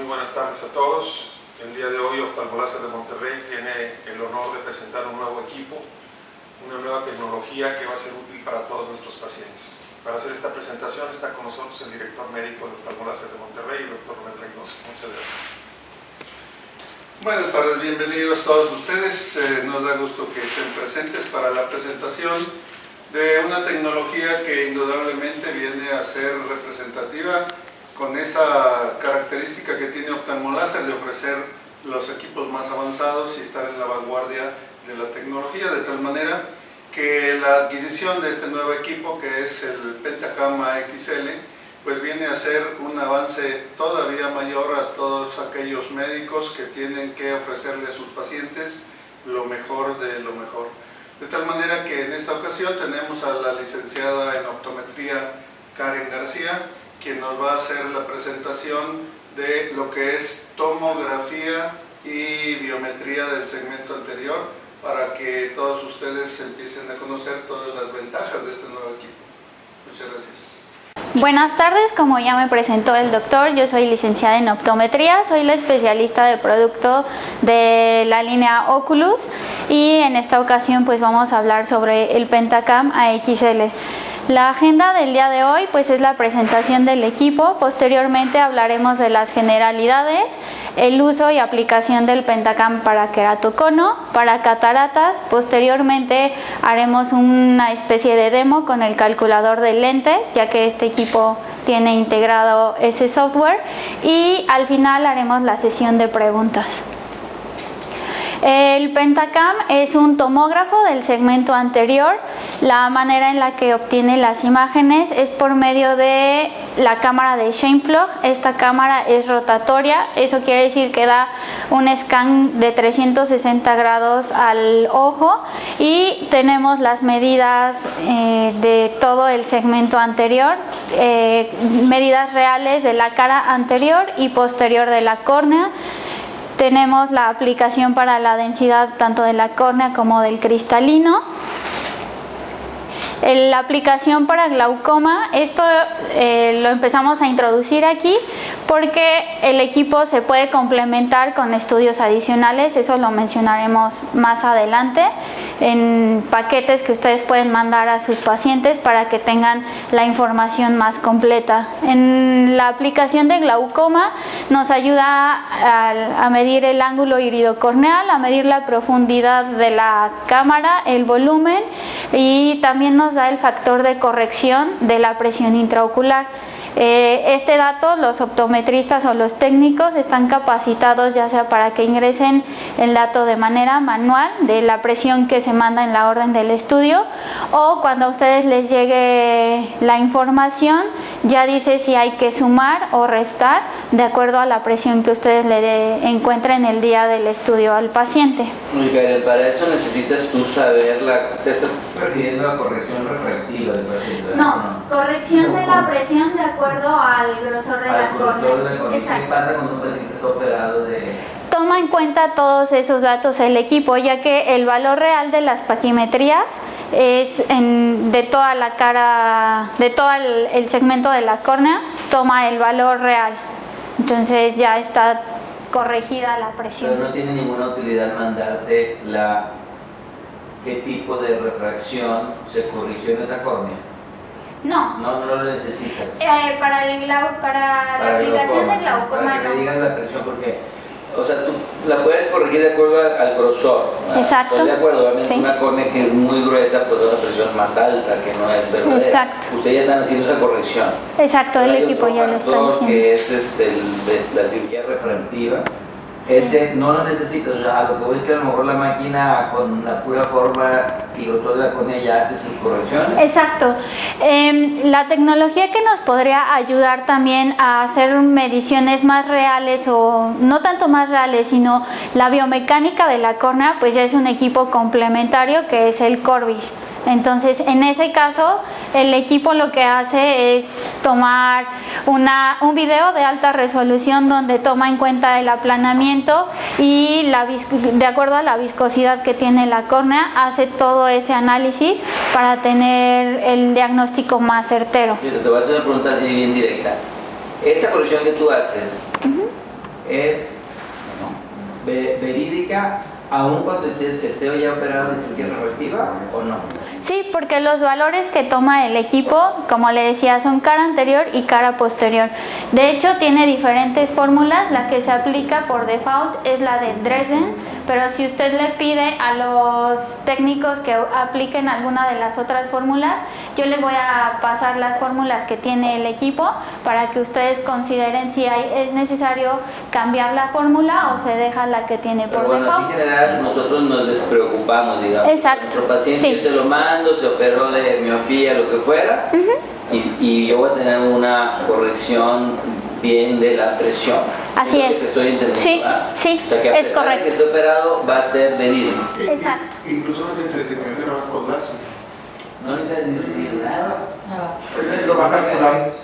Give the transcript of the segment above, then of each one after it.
Muy buenas tardes a todos. El día de hoy Oftalmoláser de Monterrey tiene el honor de presentar un nuevo equipo, una nueva tecnología que va a ser útil para todos nuestros pacientes. Para hacer esta presentación está con nosotros el director médico de Oftalmoláser de Monterrey, el doctor Rubén Reynoso. Muchas gracias. Buenas tardes, bienvenidos todos ustedes. Nos da gusto que estén presentes para la presentación de una tecnología que indudablemente viene a ser representativa con esa característica que tiene Oftalmoláser de ofrecer los equipos más avanzados y estar en la vanguardia de la tecnología, de tal manera que la adquisición de este nuevo equipo, que es el Pentacam AXL, pues viene a ser un avance todavía mayor a todos aquellos médicos que tienen que ofrecerle a sus pacientes lo mejor de lo mejor. De tal manera que en esta ocasión tenemos a la licenciada en optometría Karen García, quien nos va a hacer la presentación de lo que es tomografía y biometría del segmento anterior, para que todos ustedes empiecen a conocer todas las ventajas de este nuevo equipo. Muchas gracias. Buenas tardes, como ya me presentó el doctor, yo soy licenciada en optometría, soy la especialista de producto de la línea Oculus y en esta ocasión pues vamos a hablar sobre el Pentacam AXL. La agenda del día de hoy pues es la presentación del equipo, posteriormente hablaremos de las generalidades, el uso y aplicación del Pentacam para queratocono, para cataratas, posteriormente haremos una especie de demo con el calculador de lentes, ya que este equipo tiene integrado ese software, y al final haremos la sesión de preguntas. El Pentacam es un tomógrafo del segmento anterior. La manera en la que obtiene las imágenes es por medio de la cámara de Scheimpflug. Esta cámara es rotatoria, eso quiere decir que da un scan de 360 grados al ojo y tenemos las medidas de todo el segmento anterior, medidas reales de la cara anterior y posterior de la córnea. Tenemos la aplicación para la densidad tanto de la córnea como del cristalino. La aplicación para glaucoma, esto lo empezamos a introducir aquí porque el equipo se puede complementar con estudios adicionales, eso lo mencionaremos más adelante, en paquetes que ustedes pueden mandar a sus pacientes para que tengan la información más completa. En la aplicación de glaucoma nos ayuda a medir el ángulo iridocorneal, a medir la profundidad de la cámara, el volumen, y también nos da el factor de corrección de la presión intraocular. Este dato los optometristas o los técnicos están capacitados ya sea para que ingresen el dato de manera manual de la presión que se manda en la orden del estudio, o cuando a ustedes les llegue la información ya dice si hay que sumar o restar de acuerdo a la presión que ustedes le encuentren el día del estudio al paciente. Karen, para eso necesitas tú saber, te estás refiriendo a corrección refractiva del paciente. No, corrección de la presión de acuerdo al grosor de la córnea. Exacto. ¿Qué pasa cuando un paciente está operado de...? Toma en cuenta todos esos datos el equipo, ya que el valor real de las paquimetrías es de toda la cara, de todo el segmento de la córnea, toma el valor real. Entonces ya está corregida la presión. Pero no tiene ninguna utilidad mandarte qué tipo de refracción se corrigió en esa córnea. No. No lo necesitas. Para la aplicación de glaucoma para que no. me digas la presión, porque, o sea, tú la puedes corregir de acuerdo al grosor. Exacto. ¿Estás de acuerdo? Obviamente sí. Una córnea que es muy gruesa, pues da una presión más alta, que no es verdadera. Exacto. Ustedes ya están haciendo esa corrección. Exacto, el equipo ya lo está haciendo. Que es la cirugía refractiva. Ese no lo necesitas, o sea, a lo que voy es que a lo mejor la máquina con la pura forma y grosor de la córnea ya hace sus correcciones. Exacto. La tecnología que nos podría ayudar también a hacer mediciones más reales, o no tanto más reales, sino la biomecánica de la córnea, pues ya es un equipo complementario que es el Corbis. Entonces, en ese caso, el equipo lo que hace es tomar un video de alta resolución donde toma en cuenta el aplanamiento y de acuerdo a la viscosidad que tiene la córnea, hace todo ese análisis para tener el diagnóstico más certero. Mira, te voy a hacer una pregunta así bien directa. Esa corrección que tú haces, es verídica aún cuando esté ya operado de cirugía refractiva o no? Sí, porque los valores que toma el equipo, como le decía, son cara anterior y cara posterior. De hecho, tiene diferentes fórmulas. La que se aplica por default es la de Dresden, pero si usted le pide a los técnicos que apliquen alguna de las otras fórmulas, yo les voy a pasar las fórmulas que tiene el equipo para que ustedes consideren si es necesario cambiar la fórmula o se deja la que tiene por default. Así en general nosotros nos despreocupamos, digamos. Exacto. Nuestro paciente yo te lo mando, se operó de miopía, lo que fuera, y yo voy a tener una corrección bien de la presión. Así es. Que estoy entendiendo, sí, sí, o sea, que a es correcto. De que esté operado va a ser verídico. Exacto. Incluso no se necesita nada más con láser. No necesitas nada.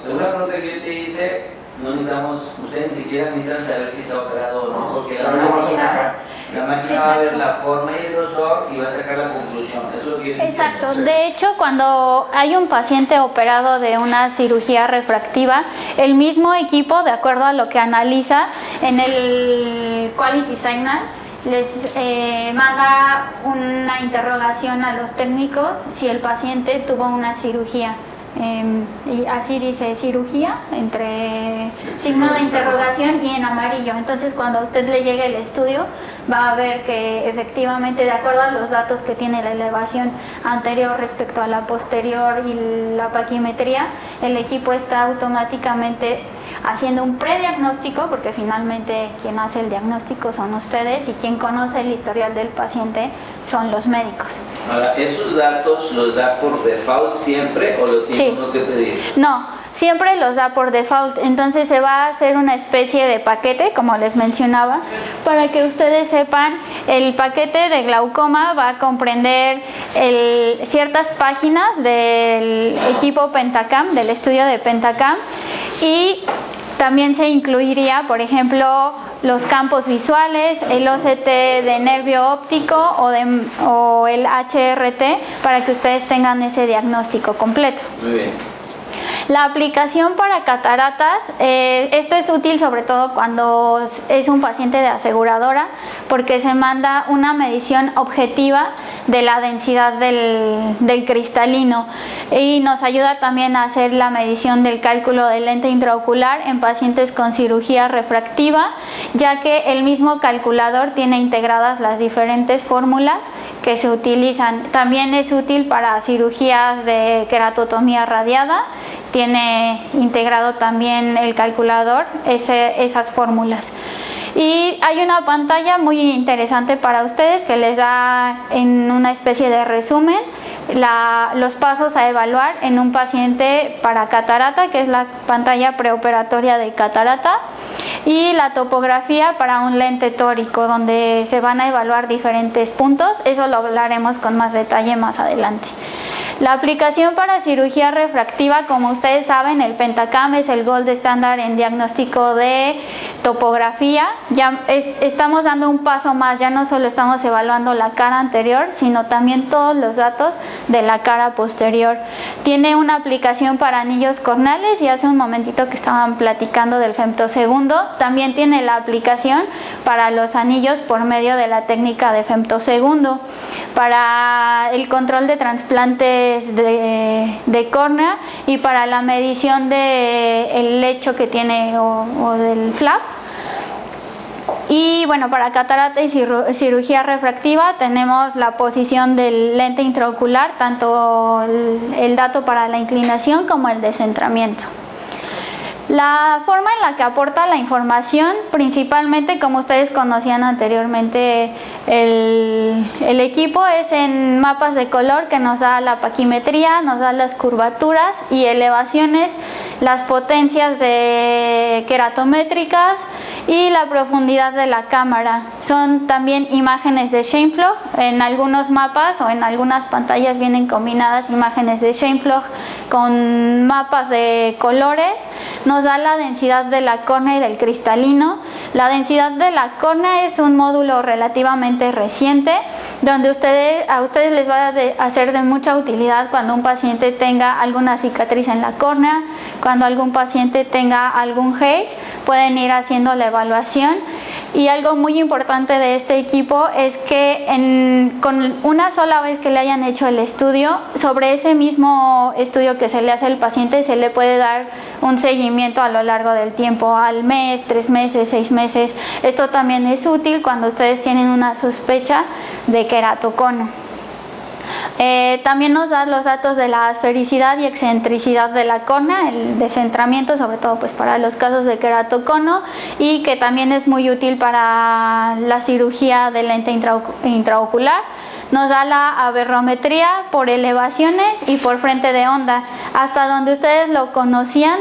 Según la pregunta que yo te hice, no necesitamos, ustedes ni siquiera necesitan saber si está operado o no, porque la máquina va a ver la forma y el grosor y va a sacar la conclusión. Eso es lo que yo Exacto. De hecho, cuando hay un paciente operado de una cirugía refractiva, el mismo equipo, de acuerdo a lo que analiza en el Quality Signal, les manda una interrogación a los técnicos si el paciente tuvo una cirugía. Y así dice cirugía entre signo de interrogación y en amarillo. Entonces cuando a usted le llegue el estudio va a ver que efectivamente, de acuerdo a los datos que tiene la elevación anterior respecto a la posterior y la paquimetría, el equipo está automáticamente haciendo un prediagnóstico, porque finalmente quien hace el diagnóstico son ustedes y quien conoce el historial del paciente son los médicos. Ahora, ¿esos datos los da por default siempre o lo tiene uno que pedir? No, siempre los da por default. Entonces se va a hacer una especie de paquete, como les mencionaba, para que ustedes sepan. El paquete de glaucoma va a comprender ciertas páginas del equipo Pentacam, del estudio de Pentacam, y también se incluiría, por ejemplo, los campos visuales, el OCT de nervio óptico o el HRT, para que ustedes tengan ese diagnóstico completo. Muy bien. La aplicación para cataratas, esto es útil sobre todo cuando es un paciente de aseguradora, porque se manda una medición objetiva de la densidad del cristalino y nos ayuda también a hacer la medición del cálculo del lente intraocular en pacientes con cirugía refractiva, ya que el mismo calculador tiene integradas las diferentes fórmulas que se utilizan. También es útil para cirugías de queratotomía radiada, tiene integrado también el calculador esas fórmulas. Y hay una pantalla muy interesante para ustedes que les da en una especie de resumen los pasos a evaluar en un paciente para catarata, que es la pantalla preoperatoria de catarata, y la topografía para un lente tórico, donde se van a evaluar diferentes puntos. Eso lo hablaremos con más detalle más adelante. La aplicación para cirugía refractiva, como ustedes saben, el Pentacam es el gold estándar en diagnóstico de topografía. Ya estamos dando un paso más, ya no solo estamos evaluando la cara anterior, sino también todos los datos de la cara posterior. Tiene una aplicación para anillos corneales, y hace un momentito que estaban platicando del femtosegundo, también tiene la aplicación para los anillos por medio de la técnica de femtosegundo. Para el control de trasplantes de córnea y para la medición del lecho que tiene o del flap. Y bueno, para catarata y cirugía refractiva tenemos la posición del lente intraocular, tanto el dato para la inclinación como el descentramiento. La forma en la que aporta la información, principalmente, como ustedes conocían anteriormente, el equipo es en mapas de color que nos da la paquimetría, nos da las curvaturas y elevaciones, las potencias de queratométricas y la profundidad de la cámara. Son también imágenes de Scheimpflug. En algunos mapas o en algunas pantallas vienen combinadas imágenes de Scheimpflug con mapas de colores. Nos da la densidad de la córnea y del cristalino. La densidad de la córnea es un módulo relativamente reciente donde a ustedes les va a ser de mucha utilidad cuando un paciente tenga alguna cicatriz en la córnea, cuando algún paciente tenga algún haze, pueden ir haciendo la evaluación. Y algo muy importante de este equipo es que con una sola vez que le hayan hecho el estudio, sobre ese mismo estudio que se le hace al paciente se le puede dar un seguimiento a lo largo del tiempo, al mes, 3 meses, 6 meses. Esto también es útil cuando ustedes tienen una sospecha de queratocono. También nos da los datos de la esfericidad y excentricidad de la córnea, el descentramiento, sobre todo pues para los casos de queratocono, y que también es muy útil para la cirugía de lente intraocular. Nos da la aberrometría por elevaciones y por frente de onda. Hasta donde ustedes lo conocían,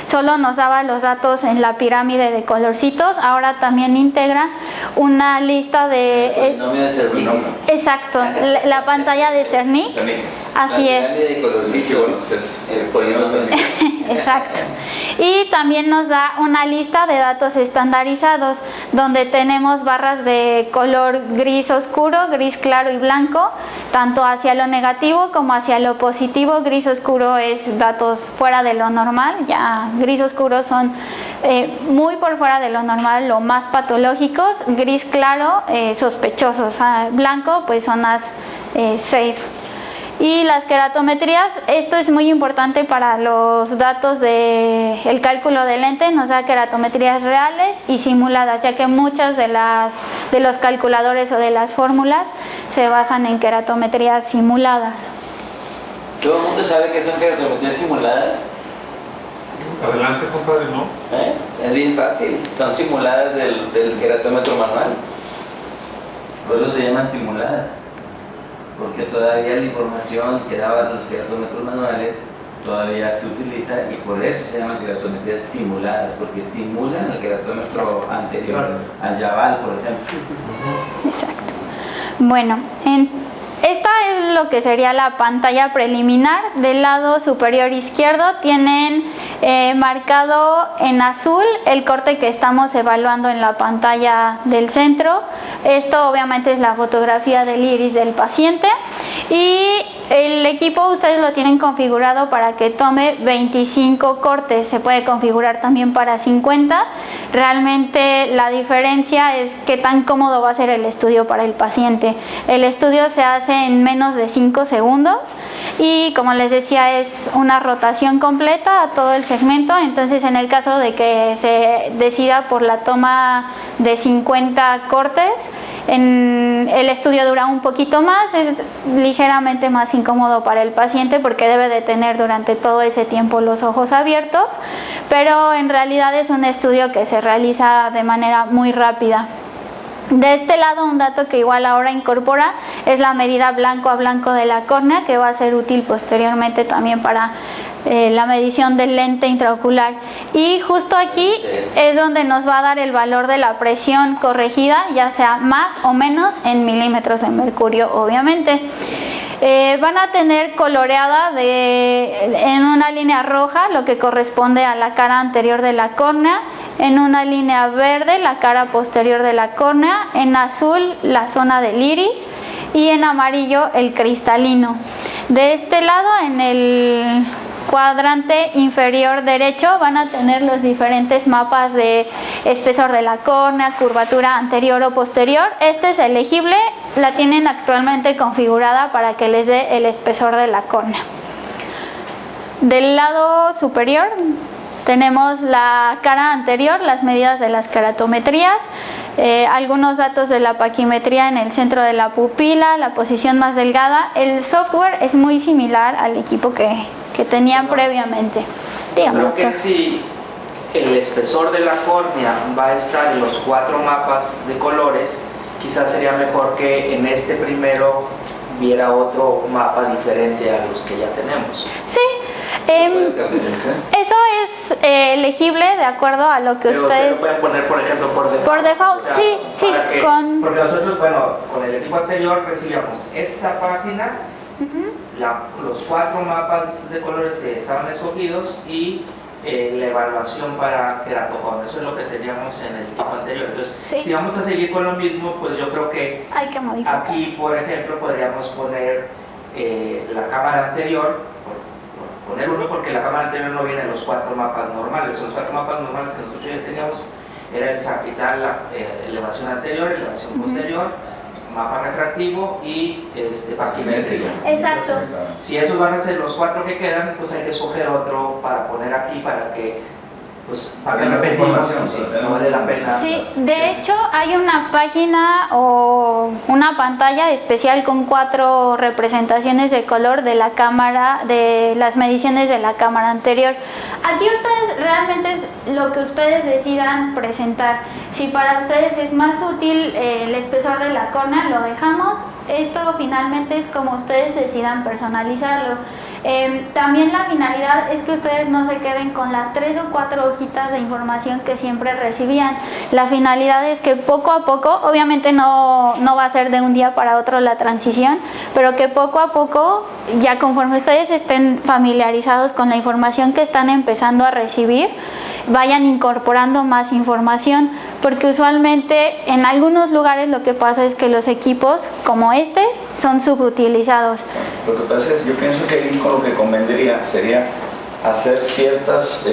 solo nos daba los datos en la pirámide de colorcitos. Ahora también integra una lista de... exacto, la pantalla de Cerny. Así es. Exacto. Y también nos da una lista de datos estandarizados, donde tenemos barras de color gris oscuro, gris claro y blanco, tanto hacia lo negativo como hacia lo positivo. Gris oscuro es datos fuera de lo normal, ya gris oscuro son muy por fuera de lo normal, lo más patológicos. Gris claro, sospechosos. Blanco, pues zonas safe. Y las queratometrías, esto es muy importante para los datos del cálculo de lente, nos da queratometrías reales y simuladas, ya que muchas de los calculadores o de las fórmulas se basan en queratometrías simuladas. ¿Todo el mundo sabe que son queratometrías simuladas? Adelante, compadre, ¿no? Es bien fácil, son simuladas del queratómetro manual. Por eso se llaman simuladas, porque todavía la información que daban los queratómetros manuales todavía se utiliza y por eso se llaman queratometrías simuladas, porque simulan el queratómetro anterior, al Yaval, por ejemplo. Exacto. Bueno, esta es lo que sería la pantalla preliminar. Del lado superior izquierdo tienen marcado en azul el corte que estamos evaluando en la pantalla del centro. Esto obviamente es la fotografía del iris del paciente, y el equipo ustedes lo tienen configurado para que tome 25 cortes. Se puede configurar también para 50. Realmente la diferencia es qué tan cómodo va a ser el estudio para el paciente. El estudio se hace en menos de 5 segundos y, como les decía, es una rotación completa a todo el segmento. Entonces, en el caso de que se decida por la toma de 50 cortes, el estudio dura un poquito más, es ligeramente más incómodo para el paciente porque debe de tener durante todo ese tiempo los ojos abiertos, pero en realidad es un estudio que se realiza de manera muy rápida. De este lado, un dato que igual ahora incorpora es la medida blanco a blanco de la córnea, que va a ser útil posteriormente también para la medición del lente intraocular. Y justo aquí es donde nos va a dar el valor de la presión corregida, ya sea más o menos en milímetros de mercurio, obviamente. Van a tener coloreada en una línea roja lo que corresponde a la cara anterior de la córnea, en una línea verde la cara posterior de la córnea, en azul la zona del iris y en amarillo el cristalino. De este lado, en el cuadrante inferior derecho, van a tener los diferentes mapas de espesor de la córnea, curvatura anterior o posterior. Este es elegible, la tienen actualmente configurada para que les dé el espesor de la córnea. Del lado superior tenemos la cara anterior, las medidas de las queratometrías, algunos datos de la paquimetría en el centro de la pupila, la posición más delgada. El software es muy similar al equipo que tenían previamente. Dígame, creo que doctor. si el espesor de la córnea va a estar en los 4 mapas de colores, quizás sería mejor que en este primero viera otro mapa diferente a los que ya tenemos. Sí. Eso es elegible de acuerdo a lo que pero ustedes... lo pueden poner, por ejemplo, por default. Por default, O sea, sí, sí. Porque nosotros, bueno, con el equipo anterior recibíamos esta página, los 4 mapas de colores que estaban escogidos y la evaluación para queratocono. Eso es lo que teníamos en el equipo anterior. Entonces, Sí. si vamos a seguir con lo mismo, pues yo creo que Hay que modificar. aquí, por ejemplo, podríamos poner la cámara anterior, por poner uno, porque la cámara anterior no viene en los 4 mapas normales. Los 4 mapas normales que nosotros ya teníamos era el sapital, la elevación anterior, elevación posterior, mapa refractivo y paquimétrico. Exacto. Si esos van a ser los 4 que quedan, pues hay que escoger otro para poner aquí para que, pues, para que Tenemos repetimos, información, sí, tenemos no vale la pena. Sí, de hecho hay una página o una pantalla especial con 4 representaciones de color de la cámara, de las mediciones de la cámara anterior. Aquí ustedes realmente es lo que ustedes decidan presentar. Si para ustedes es más útil el espesor de la córnea, lo dejamos. Esto finalmente es como ustedes decidan personalizarlo. También la finalidad es que ustedes no se queden con las 3 o 4 hojitas de información que siempre recibían. La finalidad es que poco a poco, obviamente no va a ser de un día para otro la transición, pero que poco a poco, ya conforme ustedes estén familiarizados con la información que están empezando a recibir, vayan incorporando más información, porque usualmente en algunos lugares lo que pasa es que los equipos como este son subutilizados. Lo que pasa es, yo pienso que ahí con lo que convendría sería hacer ciertas,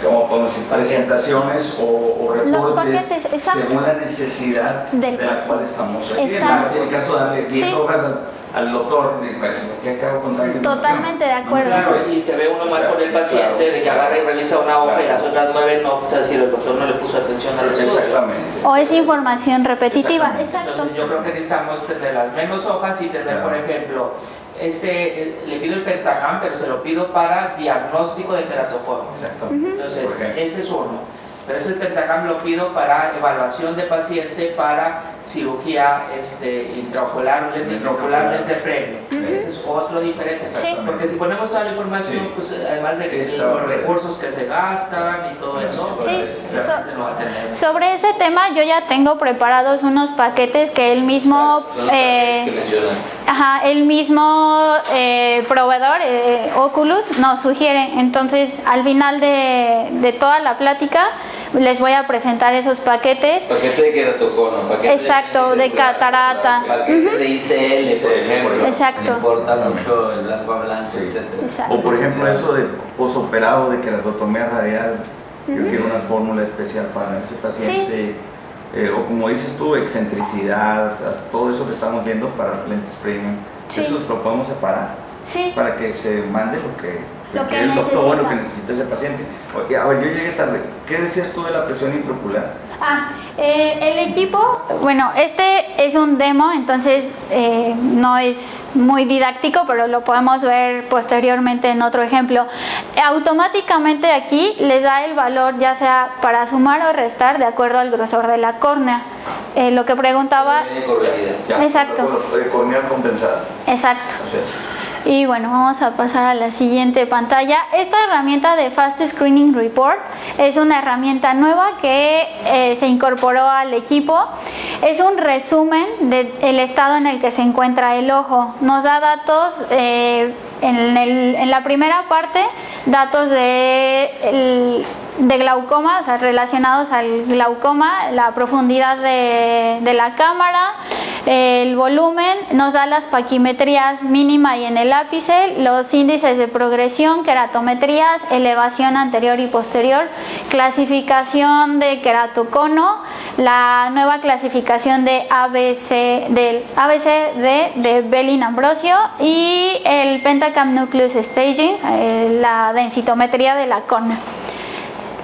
¿cómo podemos decir? Presentaciones o reportes paquetes, exacto. según la necesidad Del de la cual paciente. estamos aquí. Exacto. En el caso de darle 10 Sí. hojas al doctor, ¿qué acabo con tal Totalmente de acuerdo. Claro, y se ve uno mal con el paciente de que agarra y revisa una hoja y las otras 9 no, o sea, si el doctor no le puso atención a los estudios. Exactamente. O es información repetitiva, exacto. Entonces yo creo que necesitamos tener las menos hojas y tener, por ejemplo, le pido el Pentagam, pero se lo pido para diagnóstico de queratocono. Exactamente. Entonces, Por ejemplo. ese es uno. Pero ese Pentagam lo pido para evaluación de paciente para cirugía intraocular o lente intraocular, lente premio. Ese es otro diferente. Sí. Porque si ponemos toda la información, Sí. pues además de que Eso, los recursos que se gastan y todo eso, Sí, realmente no va a tener. Sobre ese tema yo ya tengo preparados unos paquetes que el mismo que mencionaste. el mismo proveedor, Oculus, nos sugiere. Entonces, al final de toda la plática, les voy a presentar esos paquetes. Paquete de queratocono, paquete Exacto, de catarata. paquete de ICL, por ejemplo. Exacto. No importa mucho el blanco a blanco, Sí. etc. Exacto. O por ejemplo eso de posoperado de queratotomía radial, yo quiero una fórmula especial para ese paciente. O como dices tú, excentricidad, todo eso que estamos viendo para lentes premium, Sí. eso lo podemos separar Sí, para que se mande lo que Lo que quiere el doctor, necesita. lo que necesita ese paciente. Oye, a ver, yo llegué tarde. ¿Qué decías tú de la presión intraocular? el equipo, bueno, este es un demo, entonces no es muy didáctico, pero lo podemos ver posteriormente en otro ejemplo. Automáticamente aquí les da el valor, ya sea para sumar o restar, de acuerdo al grosor de la córnea. Lo que preguntaba, Viene corregida. Ya, Exacto. Corneal compensada. exacto. O sea, Y bueno, vamos a pasar a la siguiente pantalla. Esta herramienta de Fast Screening Report es una herramienta nueva que se incorporó al equipo. Es un resumen del estado en el que se encuentra el ojo. Nos da datos en la primera parte, datos de glaucoma, o sea, relacionados al glaucoma, la profundidad de la cámara, el volumen, nos da las paquimetrías mínima y en el ápice, los índices de progresión, queratometrías, elevación anterior y posterior, clasificación de queratocono, la nueva clasificación de ABCD de Bellin-Ambrosio y el Pentacam Nucleus Staging, la densitometría de la córnea.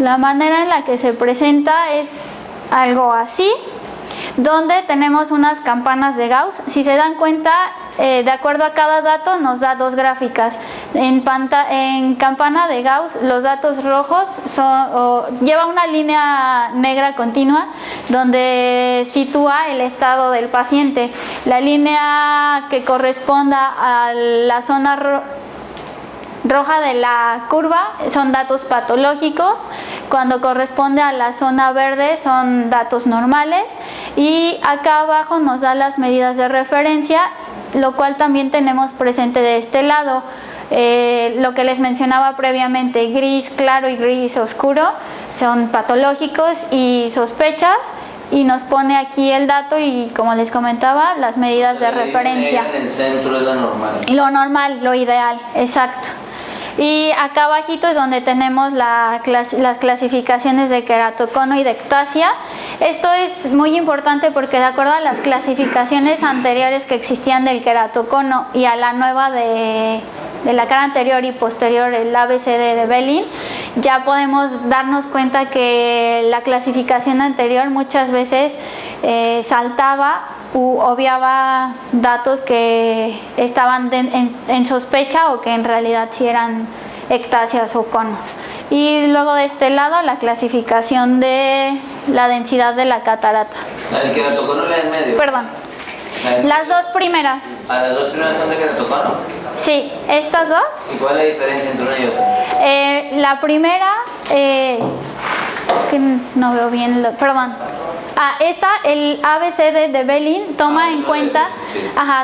La manera en la que se presenta es algo así, donde tenemos unas campanas de Gauss. Si se dan cuenta, de acuerdo a cada dato nos da 2 gráficas. En campana de Gauss los datos rojos lleva una línea negra continua donde sitúa el estado del paciente. La línea que corresponda a la zona roja de la curva son datos patológicos, cuando corresponde a la zona verde son datos normales y acá abajo nos da las medidas de referencia, lo cual también tenemos presente de este lado. Lo que les mencionaba previamente, gris claro y gris oscuro, son patológicos y sospechas, y nos pone aquí el dato y, como les comentaba, las medidas de referencia. En el centro es lo normal. Lo normal, lo ideal, exacto. Y acá abajito es donde tenemos las clasificaciones de queratocono y de ectasia. Esto es muy importante porque, de acuerdo a las clasificaciones anteriores que existían del queratocono y a la nueva de la cara anterior y posterior, el ABCD de Belin, ya podemos darnos cuenta que la clasificación anterior muchas veces saltaba u obviaba datos que estaban en sospecha o que en realidad sí eran ectasias o conos. Y luego de este lado, la clasificación de la densidad de la catarata. ¿El queratocono la en medio? Perdón. Las dos primeras. ¿Las dos primeras son de queratocono? Sí, estas dos. ¿Y cuál es la diferencia entre una y otra? La primera, que no veo bien, perdón. El ABCD de Belin toma en cuenta,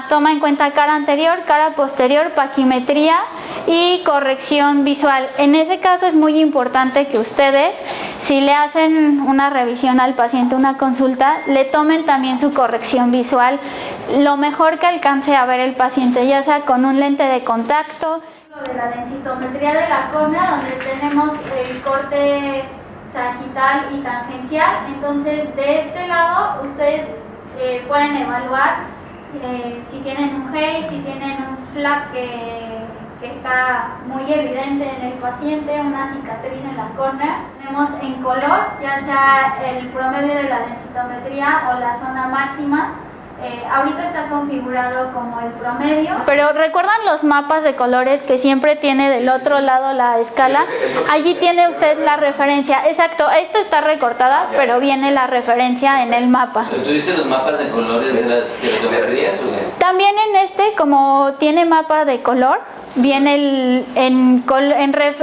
toma en cuenta cara anterior, cara posterior, paquimetría y corrección visual. En ese caso es muy importante que ustedes, si le hacen una revisión al paciente, una consulta, le tomen también su corrección visual, lo mejor que alcance a ver el paciente, ya sea con un lente de contacto. De la densitometría de la córnea, donde tenemos el corte sagital y tangencial. Entonces, de este lado ustedes pueden evaluar si tienen un haze, si tienen un flap que está muy evidente en el paciente, una cicatriz en la córnea. Tenemos en color, ya sea el promedio de la densitometría o la zona máxima. Ahorita está configurado como el promedio. Pero ¿recuerdan los mapas de colores que siempre tiene del otro lado la escala? Allí tiene usted la referencia. Exacto, esta está recortada, pero viene la referencia en el mapa. ¿Tú dices los mapas de colores de las queratometrías o qué? También en este, como tiene mapa de color, viene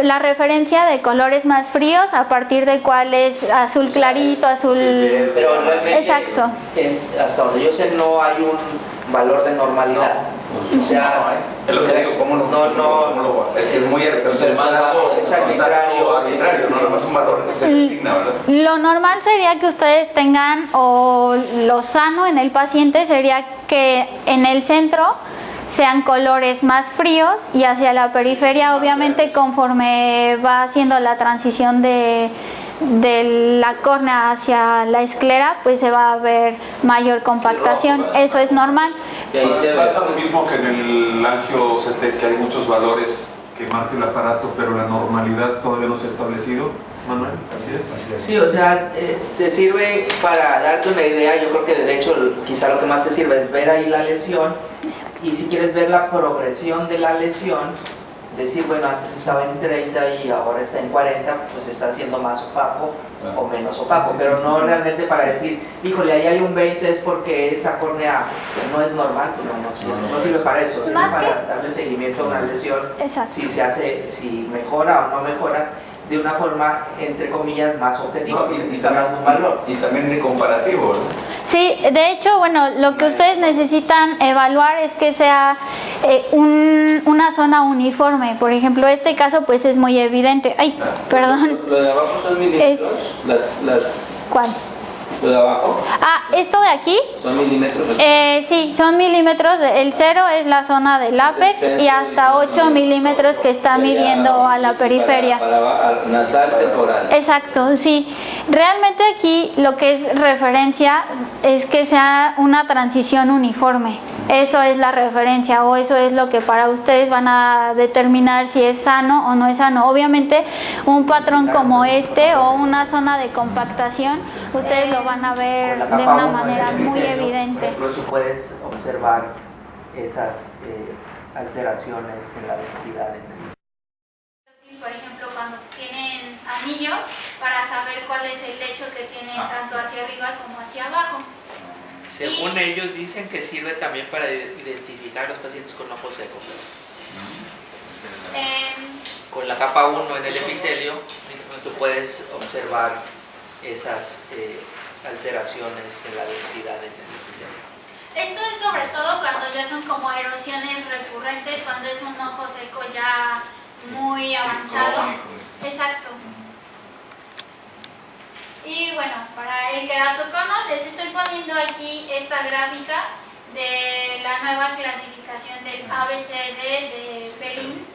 la referencia de colores más fríos, a partir de cuál es azul clarito, azul... Pero realmente, exacto. Hasta donde yo sé, no hay un valor de normalidad. O sea, es lo que digo, ¿cómo es muy arbitrario, no es un valor, se designa, ¿verdad? Lo normal sería que ustedes tengan, o lo sano en el paciente sería que en el centro sean colores más fríos, y hacia la periferia, obviamente, conforme va haciendo la transición de la córnea hacia la esclera, pues se va a ver mayor compactación. Eso es normal. Y ahí se pasa lo mismo que en el angio CT, que hay muchos valores que marca el aparato, pero la normalidad todavía no se ha establecido. Manuel, así es. Sí, o sea, te sirve para darte una idea. Yo creo que de hecho quizá lo que más te sirve es ver ahí la lesión. Exacto. Y si quieres ver la progresión de la lesión, decir, bueno, antes estaba en 30 y ahora está en 40, pues está siendo más opaco o menos opaco, pero no realmente para decir, híjole, ahí hay un 20 es porque esta córnea no es normal, no sirve para eso, sirve para darle seguimiento a una lesión. Exacto. Si mejora o no mejora, de una forma, entre comillas, más objetiva, y está dando un valor. Y también de comparativo, ¿no? Sí, de hecho, bueno, lo que ustedes necesitan evaluar es que sea una zona uniforme. Por ejemplo, este caso pues es muy evidente. Ay, perdón. Lo de abajo son milímetros. ¿Cuál? Lo de abajo. Esto de aquí. ¿Son milímetros? Sí, son milímetros. El 0 es la zona del ápex y hasta 8 milímetros que está midiendo a la periferia. Para nasal temporal. Exacto, sí. Realmente aquí lo que es referencia es que sea una transición uniforme. Eso es la referencia, o eso es lo que para ustedes van a determinar si es sano o no es sano. Obviamente un patrón como este o una zona de compactación, ustedes lo van a ver de una manera muy evidente. Incluso puedes observar esas alteraciones en la densidad. Por ejemplo, cuando tienen anillos, para saber cuál es el lecho que tienen tanto hacia arriba como hacia abajo. Según ellos dicen que sirve también para identificar a los pacientes con ojo seco. Con la capa 1 en el epitelio, tú puedes observar esas alteraciones en la densidad en el epitelio. Esto es sobre todo cuando ya son como erosiones recurrentes, cuando es un ojo seco ya muy avanzado. Exacto. Y bueno, para el queratocono les estoy poniendo aquí esta gráfica de la nueva clasificación del ABCD de Belin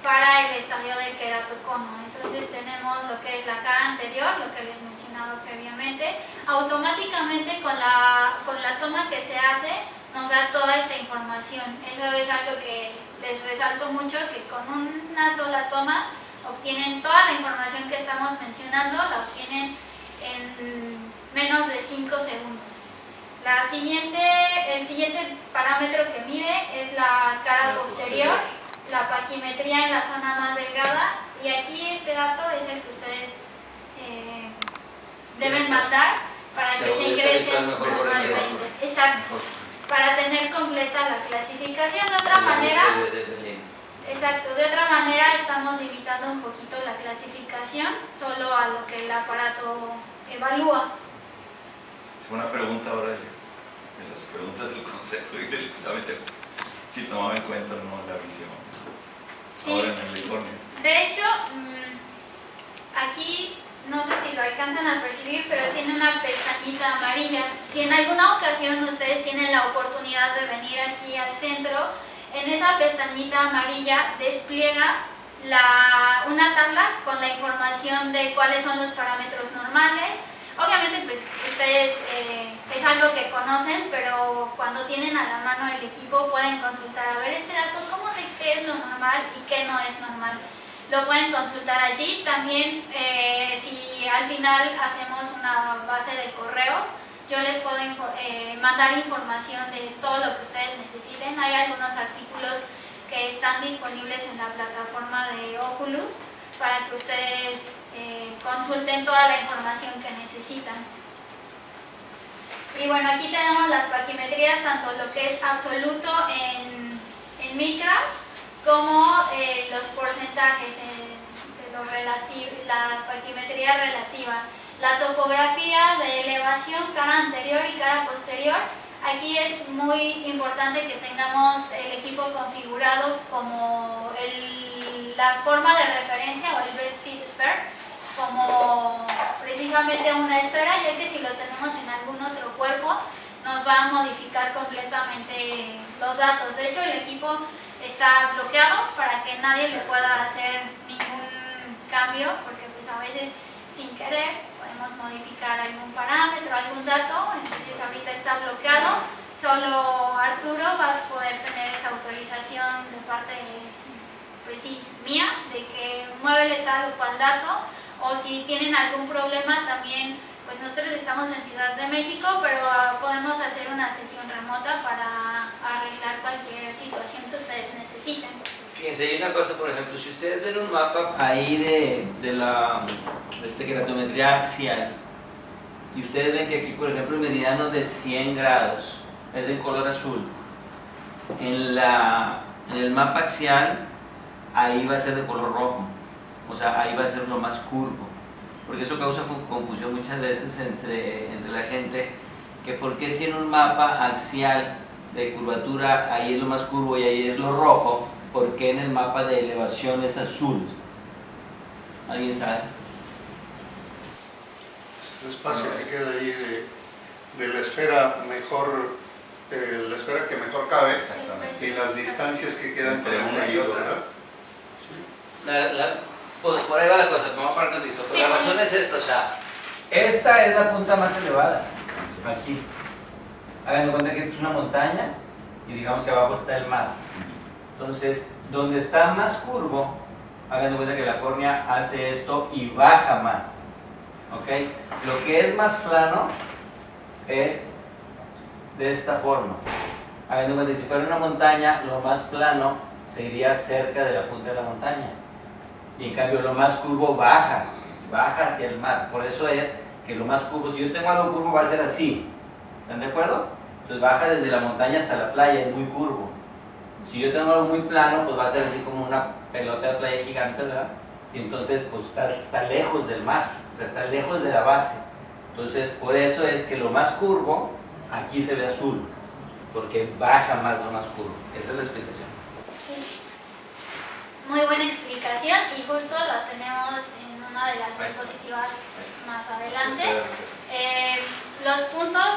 para el estadio del queratocono. Entonces tenemos lo que es la cara anterior, lo que les mencionaba previamente. Automáticamente con la toma que se hace nos da toda esta información. Eso es algo que les resalto mucho, que con una sola toma obtienen toda la información que estamos mencionando, la obtienen en menos de 5 segundos. El siguiente parámetro que mide es la cara posterior, la paquimetría en la zona más delgada, y aquí este dato es el que ustedes deben mandar para que se ingresen manualmente. Exacto, para tener completa la clasificación. De otra manera, exacto, de otra manera estamos limitando un poquito la clasificación solo a lo que el aparato evalúa. Una pregunta ahora de las preguntas del consejo y del examen, si tomaba en cuenta o no la visión. Sí. Ahora en el unicornio. De hecho, aquí no sé si lo alcanzan a percibir, pero tiene una pestañita amarilla. Si en alguna ocasión ustedes tienen la oportunidad de venir aquí al centro, en esa pestañita amarilla despliega una tabla con la información de cuáles son los parámetros normales. Obviamente pues ustedes es algo que conocen, pero cuando tienen a la mano el equipo pueden consultar, a ver este dato, ¿cómo sé qué es lo normal y qué no es normal? Lo pueden consultar allí. También si al final hacemos una base de correos, yo les puedo mandar información de todo lo que ustedes necesiten. Hay algunos artículos que están disponibles en la plataforma de Oculus para que ustedes consulten toda la información que necesitan. Y bueno, aquí tenemos las paquimetrías, tanto lo que es absoluto en micras como los porcentajes de la paquimetría relativa. La topografía de elevación, cara anterior y cara posterior. Aquí es muy importante que tengamos el equipo configurado como la forma de referencia o el best fit sphere, como precisamente una esfera, ya que si lo tenemos en algún otro cuerpo nos va a modificar completamente los datos. De hecho, el equipo está bloqueado para que nadie le pueda hacer ningún cambio, porque pues a veces sin querer podemos modificar algún parámetro, algún dato. Entonces ahorita está bloqueado, solo Arturo va a poder tener esa autorización de parte, pues sí, mía, de que muévele tal o cual dato, o si tienen algún problema también, pues nosotros estamos en Ciudad de México, pero podemos hacer una sesión remota para arreglar cualquier situación que ustedes necesiten. Fíjense, hay una cosa, por ejemplo, si ustedes ven un mapa ahí de queratometría axial, y ustedes ven que aquí, por ejemplo, el meridiano de 100 grados es de color azul, en el mapa axial ahí va a ser de color rojo, o sea, ahí va a ser lo más curvo, porque eso causa confusión muchas veces entre la gente, que por qué si en un mapa axial de curvatura ahí es lo más curvo y ahí es lo rojo, ¿por qué en el mapa de elevación es azul? ¿Alguien sabe? El espacio que queda ahí de la esfera mejor, la esfera que mejor cabe, y las distancias que quedan entre entre una y otra, ¿verdad? Por ahí va la cosa, vamos a parar un ratito. Sí, la razón es esta, o sea, esta es la punta más elevada, aquí. Hagan de cuenta que esta es una montaña y digamos que abajo está el mar. Entonces, donde está más curvo, hagan de cuenta que la córnea hace esto y baja más. ¿Ok? Lo que es más plano es de esta forma. Hagan de cuenta que si fuera una montaña, lo más plano se iría cerca de la punta de la montaña. Y en cambio, lo más curvo baja hacia el mar. Por eso es que lo más curvo, si yo tengo algo curvo, va a ser así. ¿Están de acuerdo? Entonces baja desde la montaña hasta la playa, es muy curvo. Si yo tengo algo muy plano, pues va a ser así como una pelota de playa gigante, ¿verdad? Y entonces pues está lejos del mar, o sea, está lejos de la base. Entonces por eso es que lo más curvo aquí se ve azul porque baja más lo más curvo. Esa es la explicación. Sí. Muy buena explicación y justo la tenemos en una de las diapositivas más adelante. Los puntos,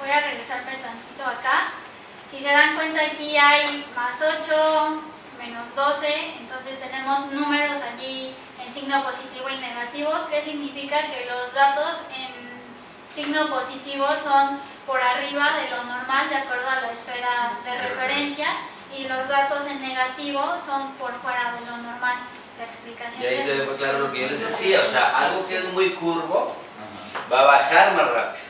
voy a regresarme tantito acá. Si se dan cuenta, aquí hay más 8, menos 12, entonces tenemos números allí en signo positivo y negativo, que significa que los datos en signo positivo son por arriba de lo normal, de acuerdo a la esfera de referencia, y los datos en negativo son por fuera de lo normal. La explicación. Y ahí se ve claro lo que yo les decía, o sea, algo que es muy curvo va a bajar más rápido.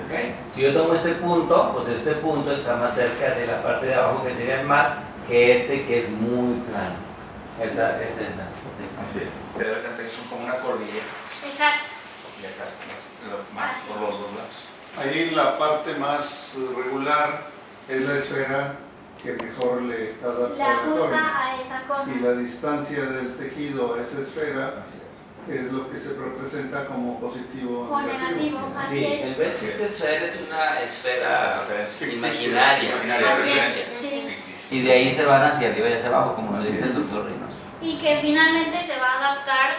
¿Okay? Si yo tomo este punto, pues este punto está más cerca de la parte de abajo que sería el mar, que este que es muy plano. Esa es la. Te das cuenta que son como una cordillera. Exacto. Y acá está más por los dos lados. Ahí la parte más regular es la esfera que mejor le adapta Le a la córnea. ajusta a esa Y córnea. la distancia del tejido a esa esfera es lo que se representa como positivo O negativo, así Sí, es. el Bell-Circle Sphere es una esfera imaginaria. Así es, sí. Y de ahí se van hacia arriba y hacia abajo, como nos dice el doctor Reynoso. Y que finalmente se va a adaptar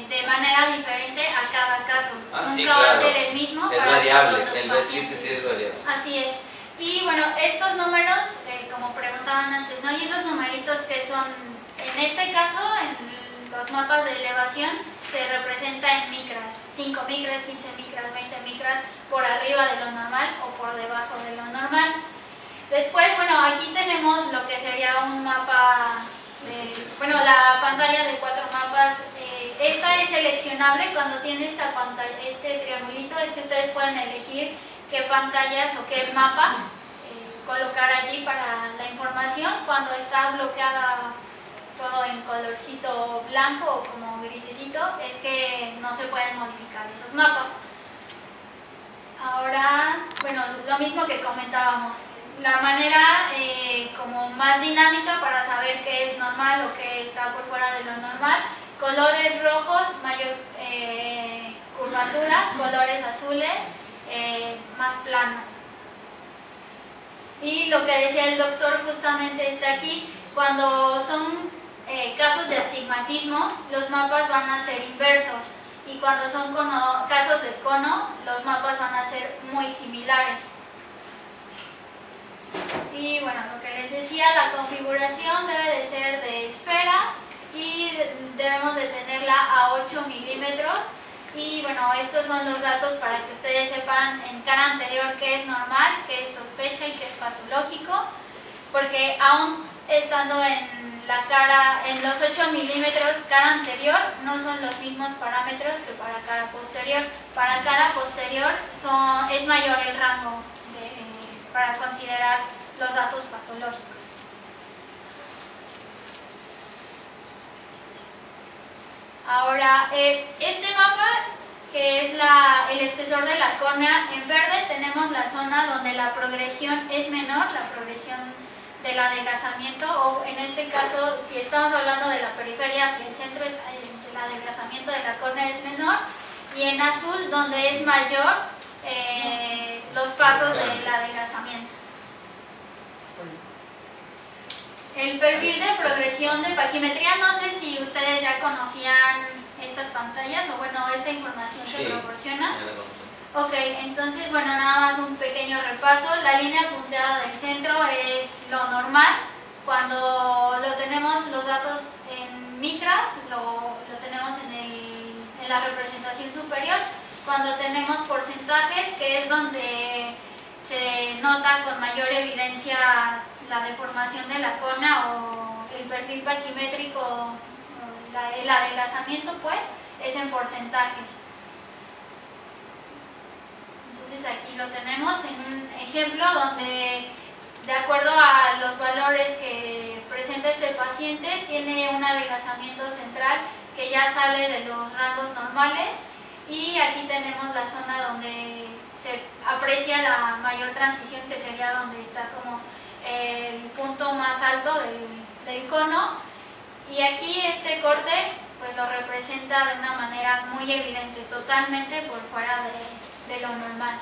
de manera diferente a cada caso. Sí, Nunca va a claro. ser el mismo Es para variable, todos los el Bell-Circle pacientes. sí es variable. Así es. Y bueno, estos números, como preguntaban antes, ¿no? Y esos numeritos que son, en este caso, en los mapas de elevación, se representa en micras, 5 micras, 15 micras, 20 micras, por arriba de lo normal o por debajo de lo normal. Después, bueno, aquí tenemos lo que sería un mapa, bueno, la pantalla de 4 mapas. Esta es seleccionable cuando tiene esta pantalla, este triangulito, es que ustedes pueden elegir qué pantallas o qué mapas colocar allí para la información. Cuando está bloqueada todo en colorcito blanco o como grisecito, es que no se pueden modificar esos mapas. Ahora, bueno, lo mismo que comentábamos, la manera como más dinámica para saber qué es normal o qué está por fuera de lo normal: colores rojos, mayor curvatura; colores azules, más plano. Y lo que decía el doctor justamente está aquí: cuando son casos de astigmatismo, los mapas van a ser inversos, y cuando son casos de cono, los mapas van a ser muy similares. Y bueno, lo que les decía, la configuración debe de ser de esfera y debemos de tenerla a 8 milímetros. Y bueno, estos son los datos para que ustedes sepan en cara anterior qué es normal, qué es sospecha y qué es patológico, porque aún estando en la cara, en los 8 milímetros cara anterior, no son los mismos parámetros que para cara posterior. Para cara posterior es mayor el rango para considerar los datos patológicos. Ahora, este mapa, que es el espesor de la córnea, en verde tenemos la zona donde la progresión es menor, la progresión del adelgazamiento, o en este caso, si estamos hablando de la periferia hacia el centro, el adelgazamiento de la córnea es menor, y en azul, donde es mayor los pasos del adelgazamiento. El perfil de progresión de paquimetría, no sé si ustedes ya conocían estas pantallas o bueno, esta información se proporciona. Ok, entonces bueno, nada más un pequeño repaso. La línea punteada del centro es lo normal. Cuando lo tenemos los datos en micras, lo tenemos en la representación superior. Cuando tenemos porcentajes, que es donde se nota con mayor evidencia la deformación de la córnea o el perfil paquimétrico, el adelgazamiento, pues, es en porcentajes. Entonces aquí lo tenemos en un ejemplo donde, de acuerdo a los valores que presenta este paciente, tiene un adelgazamiento central que ya sale de los rangos normales, y aquí tenemos la zona donde se aprecia la mayor transición, que sería donde está como el punto más alto del cono, y aquí este corte pues lo representa de una manera muy evidente, totalmente por fuera de lo normal.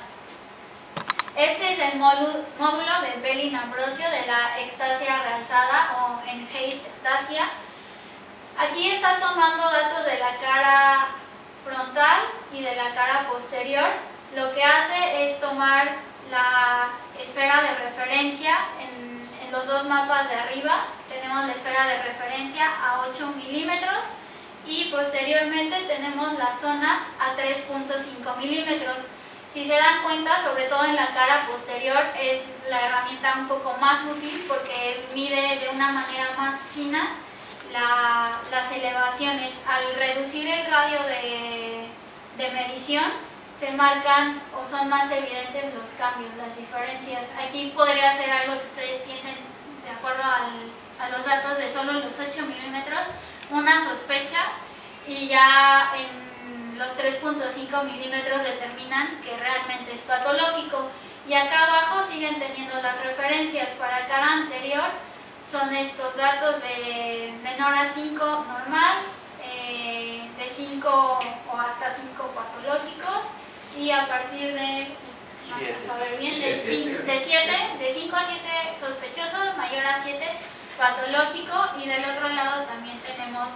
Este es el módulo de Belin Ambrosio de la ectasia realzada o enhanced ectasia. Aquí está tomando datos de la cara frontal y de la cara posterior. Lo que hace es tomar la esfera de referencia en los dos mapas de arriba. Tenemos la esfera de referencia a 8 milímetros y posteriormente tenemos la zona a 3.5 milímetros. Si se dan cuenta, sobre todo en la cara posterior, es la herramienta un poco más útil porque mide de una manera más fina las elevaciones. Al reducir el radio de medición, se marcan o son más evidentes los cambios, las diferencias. Aquí podría ser algo que ustedes piensen, de acuerdo a los datos de solo los 8 milímetros, una sospecha, y ya en los 3.5 milímetros determinan que realmente es patológico. Y acá abajo siguen teniendo las referencias para cara anterior. Son estos datos de menor a 5 normal, de 5 o hasta 5 patológicos, y a partir de, vamos a ver bien, de 5 a 7 sospechosos, mayor a 7 patológico, y del otro lado también tenemos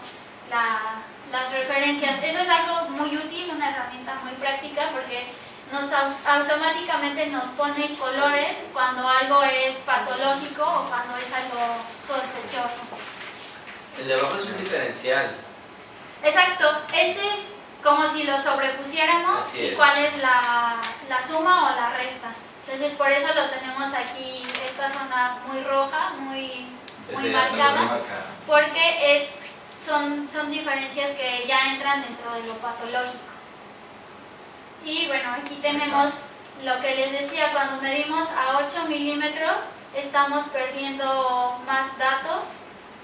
las referencias. Eso es algo muy útil, una herramienta muy práctica porque automáticamente nos pone colores cuando algo es patológico o cuando es algo sospechoso. El de abajo es un diferencial. Exacto, este es como si lo sobrepusiéramos y cuál es la suma o la resta. Entonces por eso lo tenemos aquí, esta zona muy roja, muy marcada, porque son diferencias que ya entran dentro de lo patológico. Y bueno, aquí tenemos lo que les decía, cuando medimos a 8 milímetros estamos perdiendo más datos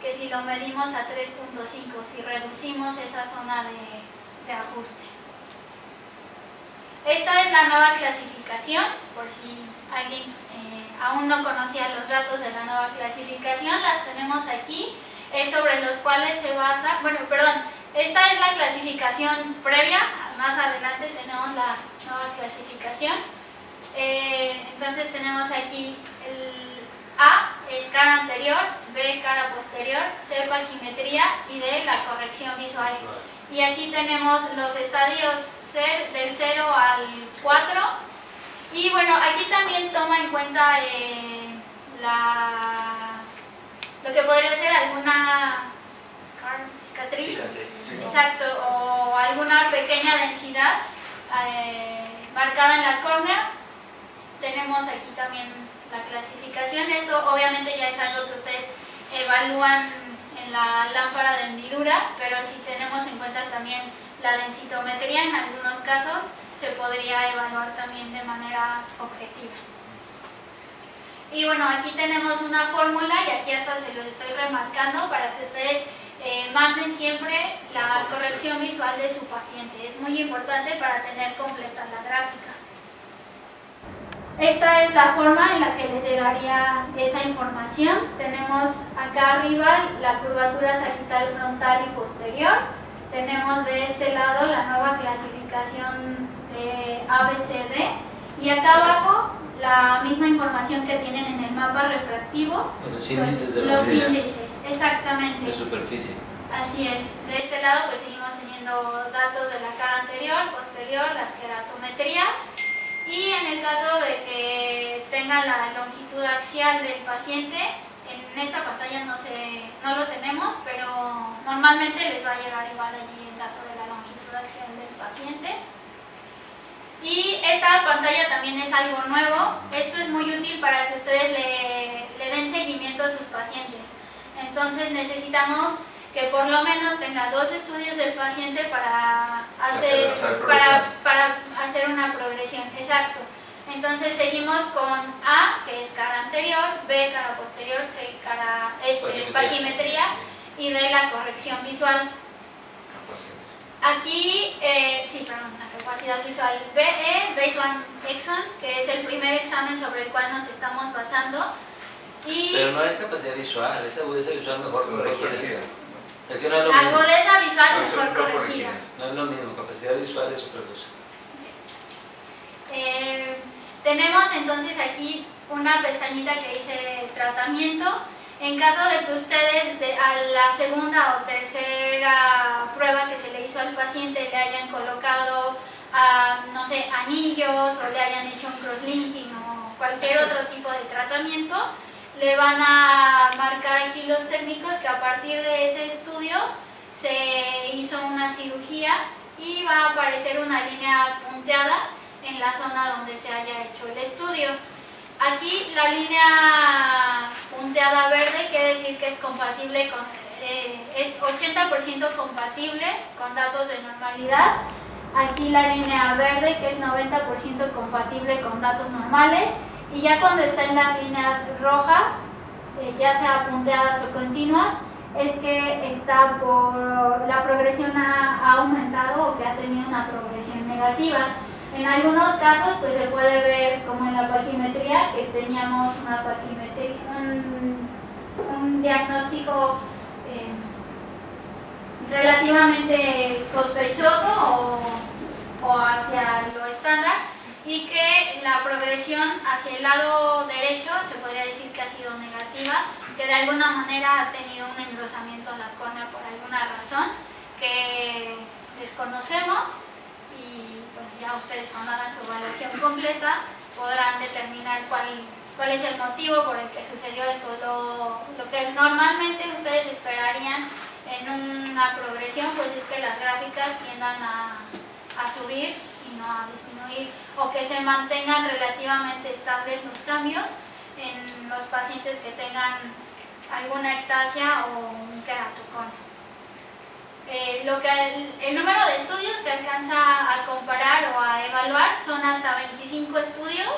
que si lo medimos a 3.5, si reducimos esa zona de ajuste. Esta es la nueva clasificación, por si alguien aún no conocía los datos de la nueva clasificación, las tenemos aquí, es sobre los cuales se basa, esta es la clasificación previa, más adelante tenemos la nueva clasificación. Entonces tenemos aquí el A es cara anterior, B cara posterior, C paquimetría y D la corrección visual. Y aquí tenemos los estadios del 0 al 4. Y bueno, aquí también toma en cuenta lo que podría ser alguna cicatriz, exacto, o alguna pequeña densidad marcada en la córnea. Tenemos aquí también la clasificación. Esto obviamente ya es algo que ustedes evalúan en la lámpara de hendidura, pero si tenemos en cuenta también la densitometría, en algunos casos se podría evaluar también de manera objetiva. Y bueno, aquí tenemos una fórmula y aquí hasta se lo estoy remarcando para que ustedes manden siempre la corrección visual de su paciente. Es muy importante para tener completa la gráfica. Esta es la forma en la que les llegaría esa información. Tenemos acá arriba la curvatura sagital frontal y posterior. Tenemos de este lado la nueva clasificación de ABCD. Y acá abajo la misma información que tienen en el mapa refractivo. Los índices de los índices, exactamente. De superficie. Así es. De este lado pues seguimos teniendo datos de la cara anterior, posterior, las queratometrías. Y en el caso de que tenga la longitud axial del paciente, en esta pantalla no lo tenemos, pero normalmente les va a llegar igual allí el dato de la longitud axial del paciente. Y esta pantalla también es algo nuevo. Esto es muy útil para que ustedes le den seguimiento a sus pacientes. Entonces necesitamos que por lo menos tenga 2 estudios del paciente para hacer una progresión. Exacto. Entonces seguimos con A, que es cara anterior, B, cara posterior, C, cara paquimetría, y D, la corrección visual. Aquí, la capacidad visual. BE, Baseline Exam, que es el primer examen sobre el cual nos estamos basando. Pero no es capacidad visual, es agudeza visual mejor corregida. Es que no es lo mismo. Agudeza visual mejor corregida. No es lo mismo, capacidad visual es otra cosa. Tenemos entonces aquí una pestañita que dice tratamiento. En caso de que ustedes a la segunda o tercera prueba que se le hizo al paciente le hayan colocado, no sé, anillos o le hayan hecho un crosslinking o cualquier otro tipo de tratamiento, le van a marcar aquí los técnicos que a partir de ese estudio se hizo una cirugía y va a aparecer una línea punteada en la zona donde se haya hecho el estudio. Aquí la línea punteada verde quiere decir que es compatible con, es 80% compatible con datos de normalidad. Aquí la línea verde que es 90% compatible con datos normales. Y ya cuando está en las líneas rojas, ya sea punteadas o continuas, es que está por la progresión ha aumentado o que ha tenido una progresión negativa. En algunos casos pues se puede ver como en la paquimetría que teníamos una paquimetría, un diagnóstico relativamente sospechoso o hacia lo estándar, y que la progresión hacia el lado derecho se podría decir que ha sido negativa, que de alguna manera ha tenido un engrosamiento de la córnea por alguna razón que desconocemos, y bueno, ya ustedes cuando hagan su evaluación completa podrán determinar cuál es el motivo por el que sucedió esto. Lo que normalmente ustedes esperarían en una progresión pues es que las gráficas tiendan a subir y no a disminuir, o que se mantengan relativamente estables los cambios en los pacientes que tengan alguna ectasia o un queratocono. El número de estudios que alcanza a comparar o a evaluar son hasta 25 estudios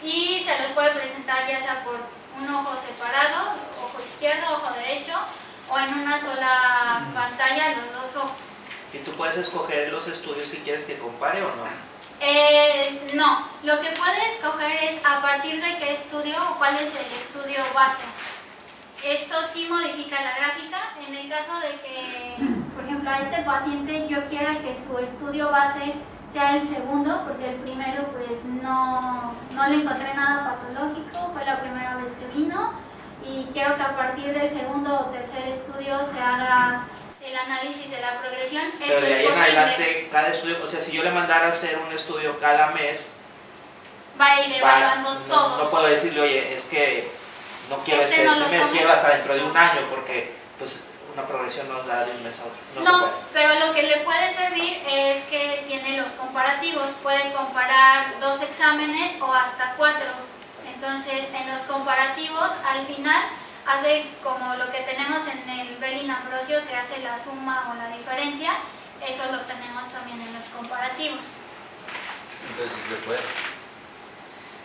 y se los puede presentar ya sea por un ojo separado, ojo izquierdo, ojo derecho, o en una sola pantalla los dos ojos. ¿Y tú puedes escoger los estudios que quieres que compare o no? No, lo que puedes escoger es a partir de qué estudio o cuál es el estudio base. Esto sí modifica la gráfica. En el caso de que, por ejemplo, a este paciente yo quiera que su estudio base sea el segundo, porque el primero pues no le encontré nada patológico, fue la primera vez que vino, y quiero que a partir del segundo o tercer estudio se haga el análisis de la progresión. Pero eso de ahí es en posible. adelante, cada estudio, o sea, si yo le mandara a hacer un estudio cada mes, Va a ir evaluando todos. No puedo decirle, oye, es que no quiero Este no este lo mes, tomes. quiero hasta dentro de un año, porque pues una progresión no da de un mes a otro. No se No, puede. pero lo que le puede servir es que tiene los comparativos. Puede comparar 2 exámenes o hasta 4. Entonces, en los comparativos, al final, hace como lo que tenemos en el Belin-Ambrosio, que hace la suma o la diferencia. Eso lo tenemos también en los comparativos. Entonces sí se puede.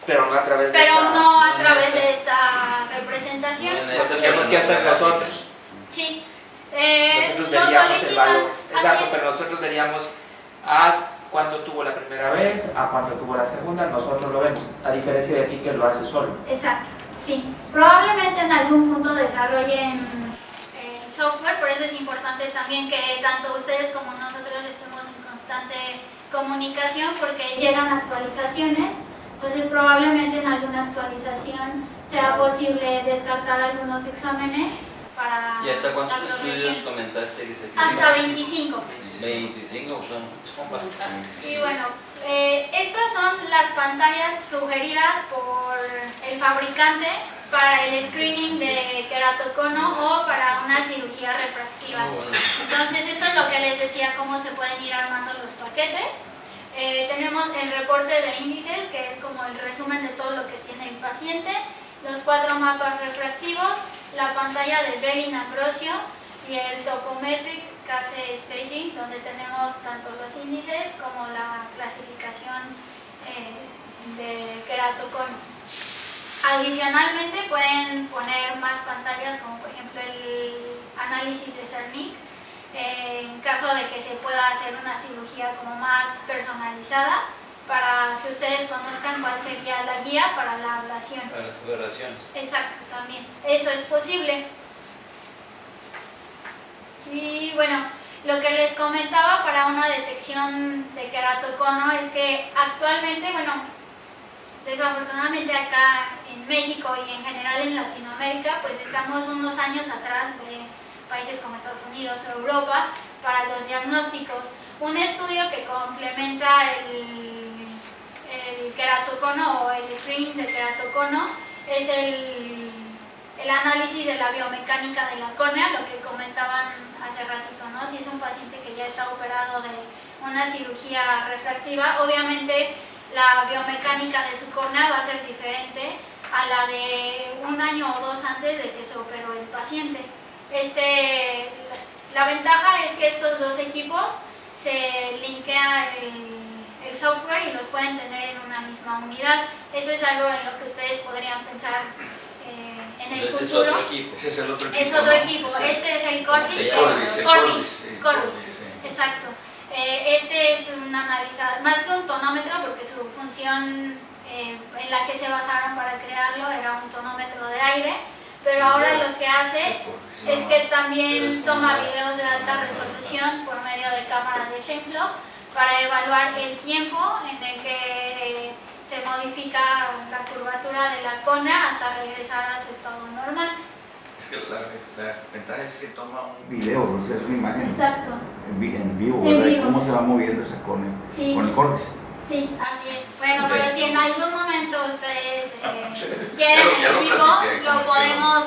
Pero no a través de Pero esta... no a no en través esta. de esta representación. No en Lo esta, Así tenemos es. que hacer nosotros. Sí. Nosotros Lo veríamos el solicitan. valor. Así Exacto, es. pero nosotros veríamos a cuánto tuvo la primera vez, a cuánto tuvo la segunda, nosotros lo vemos, a diferencia de ti que lo hace solo. Exacto, sí. Probablemente en algún punto desarrollen software, por eso es importante también que tanto ustedes como nosotros estemos en constante comunicación, porque llegan actualizaciones. Entonces probablemente en alguna actualización sea posible descartar algunos exámenes para ¿Y hasta cuántos la estudios progresión. comentaste que se Hasta 25. 25, son bastantes. Y bueno, estas son las pantallas sugeridas por el fabricante para el screening de queratocono o para una cirugía refractiva. Muy bueno. Entonces esto es lo que les decía, cómo se pueden ir armando los paquetes. Tenemos el reporte de índices, que es como el resumen de todo lo que tiene el paciente, los 4 mapas refractivos, la pantalla del Belin-Ambrosio y el Topometric Case Staging, donde tenemos tanto los índices como la clasificación de queratocono. Adicionalmente pueden poner más pantallas, como por ejemplo el análisis de Cernic, en caso de que se pueda hacer una cirugía como más personalizada, para que ustedes conozcan cuál sería la guía para la ablación. Para las operaciones. Exacto, también. Eso es posible. Y bueno, lo que les comentaba para una detección de queratocono es que actualmente, bueno, desafortunadamente acá en México y en general en Latinoamérica, pues estamos unos años atrás de países como Estados Unidos o Europa para los diagnósticos. Un estudio que complementa el queratocono o el screening de queratocono es el análisis de la biomecánica de la córnea, lo que comentaban hace ratito, ¿no? Si es un paciente que ya está operado de una cirugía refractiva, obviamente la biomecánica de su córnea va a ser diferente a la de un año o dos antes de que se operó el paciente. La ventaja es que estos dos equipos se linkea el software y los pueden tener en una misma unidad. Eso es algo en lo que ustedes podrían pensar en el Entonces futuro. Es otro equipo. Ese es el otro equipo. Es otro ¿no? equipo. Este es el Corbis. Corbis. Exacto. Este es un analizador, más que un tonómetro, porque su función en la que se basaron para crearlo era un tonómetro de aire, pero ahora lo que hace es que también toma videos de alta resolución por medio de cámaras de Scheimpflug para evaluar el tiempo en el que se modifica la curvatura de la córnea hasta regresar a su estado normal. Es que la ventaja es que toma un video, o sea, es una imagen Exacto. en vivo, En ¿verdad? vivo. Y cómo se va moviendo esa córnea Sí. con el Corbis. Sí, así es. Bueno, pero si en algún momento ustedes quieren Ya el lo equipo, platiqué con lo el podemos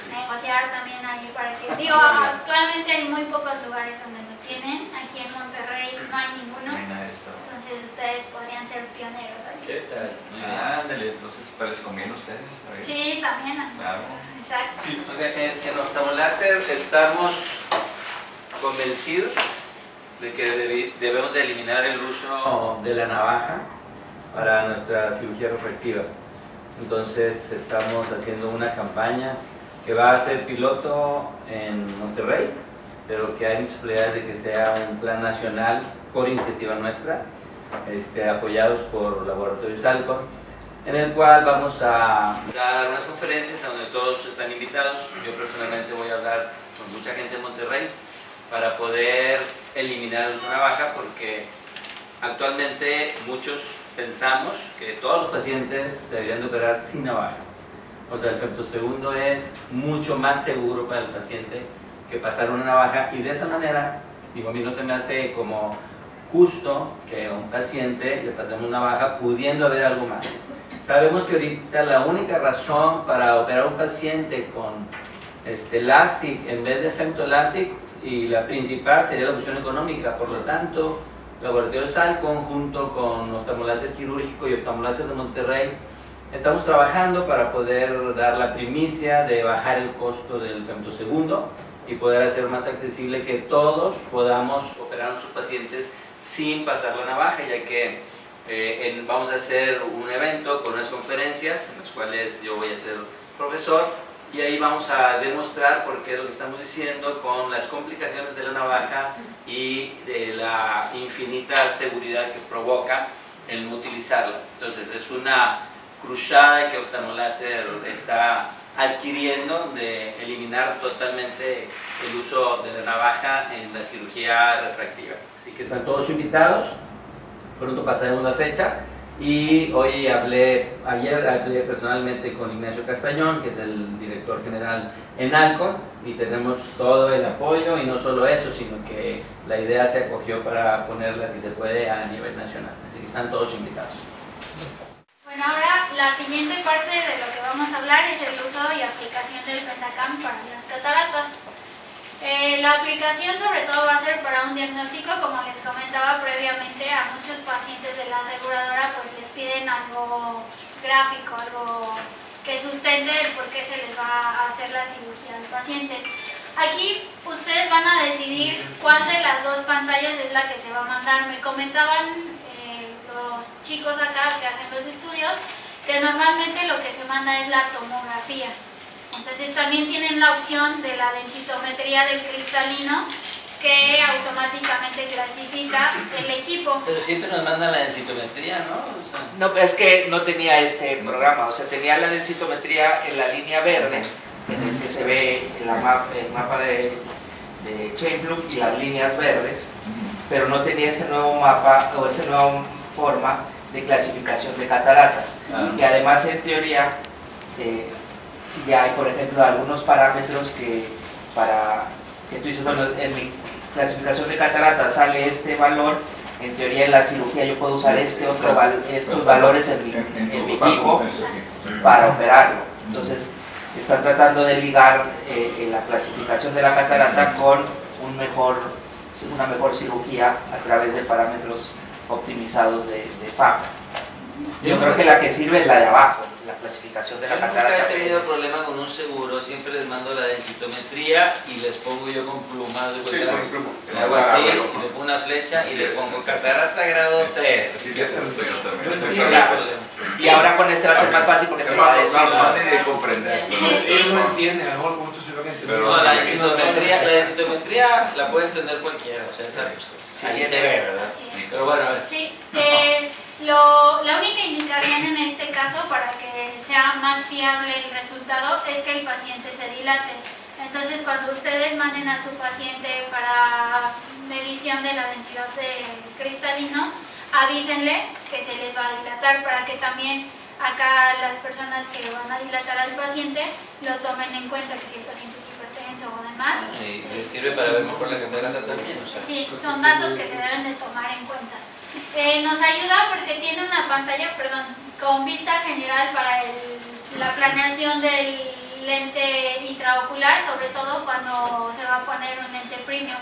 sí. negociar también ahí para que... Digo, actualmente hay muy pocos lugares donde lo tienen. Aquí en Monterrey no hay ninguno. No hay nada de esto. Entonces ustedes podrían ser pioneros aquí. ¿Qué tal? Muy bien. Ándale, entonces les conviene a ustedes. A ver. Sí, también a Claro. nosotros. Exacto. Ok, en oftalmoláser estamos convencidos de que debemos de eliminar el uso de la navaja para nuestra cirugía refractiva. Entonces estamos haciendo una campaña que va a ser piloto en Monterrey, pero que hay posibilidades de que sea un plan nacional por iniciativa nuestra, apoyados por Laboratorios Alcon, en el cual vamos a dar unas conferencias a donde todos están invitados. Yo personalmente voy a hablar con mucha gente en Monterrey para poder eliminar el uso de navaja, porque actualmente muchos pensamos que todos los pacientes se deberían de operar sin navaja. O sea, el femtosegundo es mucho más seguro para el paciente que pasar una navaja, y de esa manera, digo, a mí no se me hace como justo que a un paciente le pasemos una navaja pudiendo haber algo más. Sabemos que ahorita la única razón para operar a un paciente con LASIK en vez de femtolásic, y la principal, sería la opción económica. Por lo tanto, Laboratorios Alcon junto con Oftalmoláser Quirúrgico y Oftalmoláser de Monterrey estamos trabajando para poder dar la primicia de bajar el costo del femtosegundo y poder hacer más accesible que todos podamos operar a nuestros pacientes sin pasar la navaja, ya que vamos a hacer un evento con unas conferencias en las cuales yo voy a ser profesor, y ahí vamos a demostrar por qué lo que estamos diciendo con las complicaciones de la navaja y de la infinita seguridad que provoca el no utilizarla. Entonces es una cruzada que Oftalmoláser está adquiriendo de eliminar totalmente el uso de la navaja en la cirugía refractiva. Así que están todos invitados, pronto pasaremos la fecha. Y hoy ayer hablé personalmente con Ignacio Castañón, que es el director general en Alcon, y tenemos todo el apoyo, y no solo eso, sino que la idea se acogió para ponerla, si se puede, a nivel nacional. Así que están todos invitados. Bueno, ahora la siguiente parte de lo que vamos a hablar es el uso y aplicación del Pentacam para las cataratas. La aplicación sobre todo va a ser para un diagnóstico, como les comentaba previamente. A muchos pacientes de la aseguradora pues les piden algo gráfico, algo que sustente el por qué se les va a hacer la cirugía al paciente. Aquí ustedes van a decidir cuál de las dos pantallas es la que se va a mandar. Me comentaban los chicos acá que hacen los estudios que normalmente lo que se manda es la tomografía. Entonces también tienen la opción de la densitometría del cristalino, que automáticamente clasifica el equipo. Pero siempre nos mandan la densitometría, ¿no? O sea, No, es que no tenía este programa, o sea, tenía la densitometría en la línea verde, en el que se ve el mapa de Scheimpflug y las líneas verdes, pero no tenía ese nuevo mapa o esa nueva forma de clasificación de cataratas, que además en teoría ya hay, por ejemplo, algunos parámetros que tú dices, bueno, en mi clasificación de cataratas sale este valor, en teoría en la cirugía yo puedo usar estos valores en mi equipo para operarlo. Entonces están tratando de ligar la clasificación de la catarata con una mejor cirugía a través de parámetros optimizados de FAP. Yo creo que la que sirve es la de abajo, la clasificación de la catarata. Nunca he tenido problema con un seguro, siempre les mando la densitometría y les pongo yo con plumas. Le hago así, y le pongo una flecha y le pongo catarata grado 3. Y ahora con este va a ser más fácil porque te va a decir. de comprender. Él no entiende, a lo mejor como tú se lo entiendes. No, la densitometría la puede entender cualquiera, o sea, ahí se ve, ¿verdad? Pero bueno, a ver. Sí, la única indicación en este caso para que sea más fiable el resultado es que el paciente se dilate. Entonces, cuando ustedes manden a su paciente para medición de la densidad de cristalino, avísenle que se les va a dilatar para que también acá las personas que van a dilatar al paciente lo tomen en cuenta, que si el paciente es hipertenso o demás. Y les sirve para ver mejor la catarata también, o sea. Sí, son datos que se deben de tomar en cuenta. Nos ayuda porque tiene una pantalla, con vista general para la planeación del lente intraocular, sobre todo cuando se va a poner un lente premium.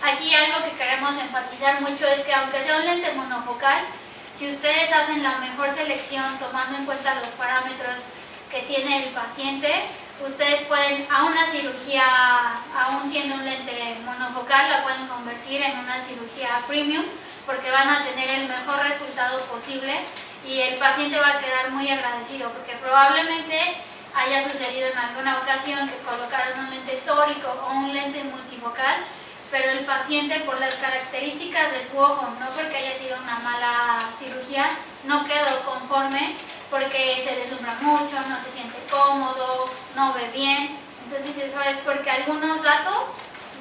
Aquí algo que queremos enfatizar mucho es que aunque sea un lente monofocal, si ustedes hacen la mejor selección tomando en cuenta los parámetros que tiene el paciente, ustedes pueden, a una cirugía, aún siendo un lente monofocal, la pueden convertir en una cirugía premium, porque van a tener el mejor resultado posible y el paciente va a quedar muy agradecido, porque probablemente haya sucedido en alguna ocasión que colocaron un lente tórico o un lente multifocal, pero el paciente, por las características de su ojo, no porque haya sido una mala cirugía, no quedó conforme porque se deslumbra mucho, no se siente cómodo, no ve bien. Entonces eso es porque algunos datos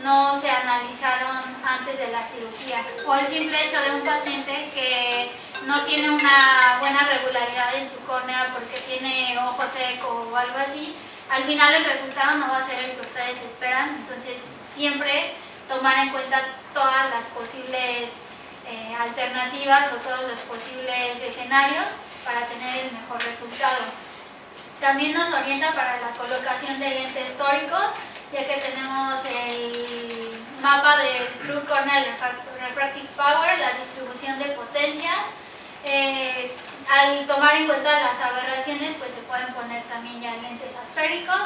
no se analizaron antes de la cirugía, o el simple hecho de un paciente que no tiene una buena regularidad en su córnea porque tiene ojo seco o algo así, al final el resultado no va a ser el que ustedes esperan. Entonces siempre tomar en cuenta todas las posibles alternativas o todos los posibles escenarios para tener el mejor resultado. También nos orienta para la colocación de lentes tóricos, ya que tenemos el mapa del True Corneal Refractive Power, la distribución de potencias. Al tomar en cuenta las aberraciones, pues se pueden poner también ya lentes asféricos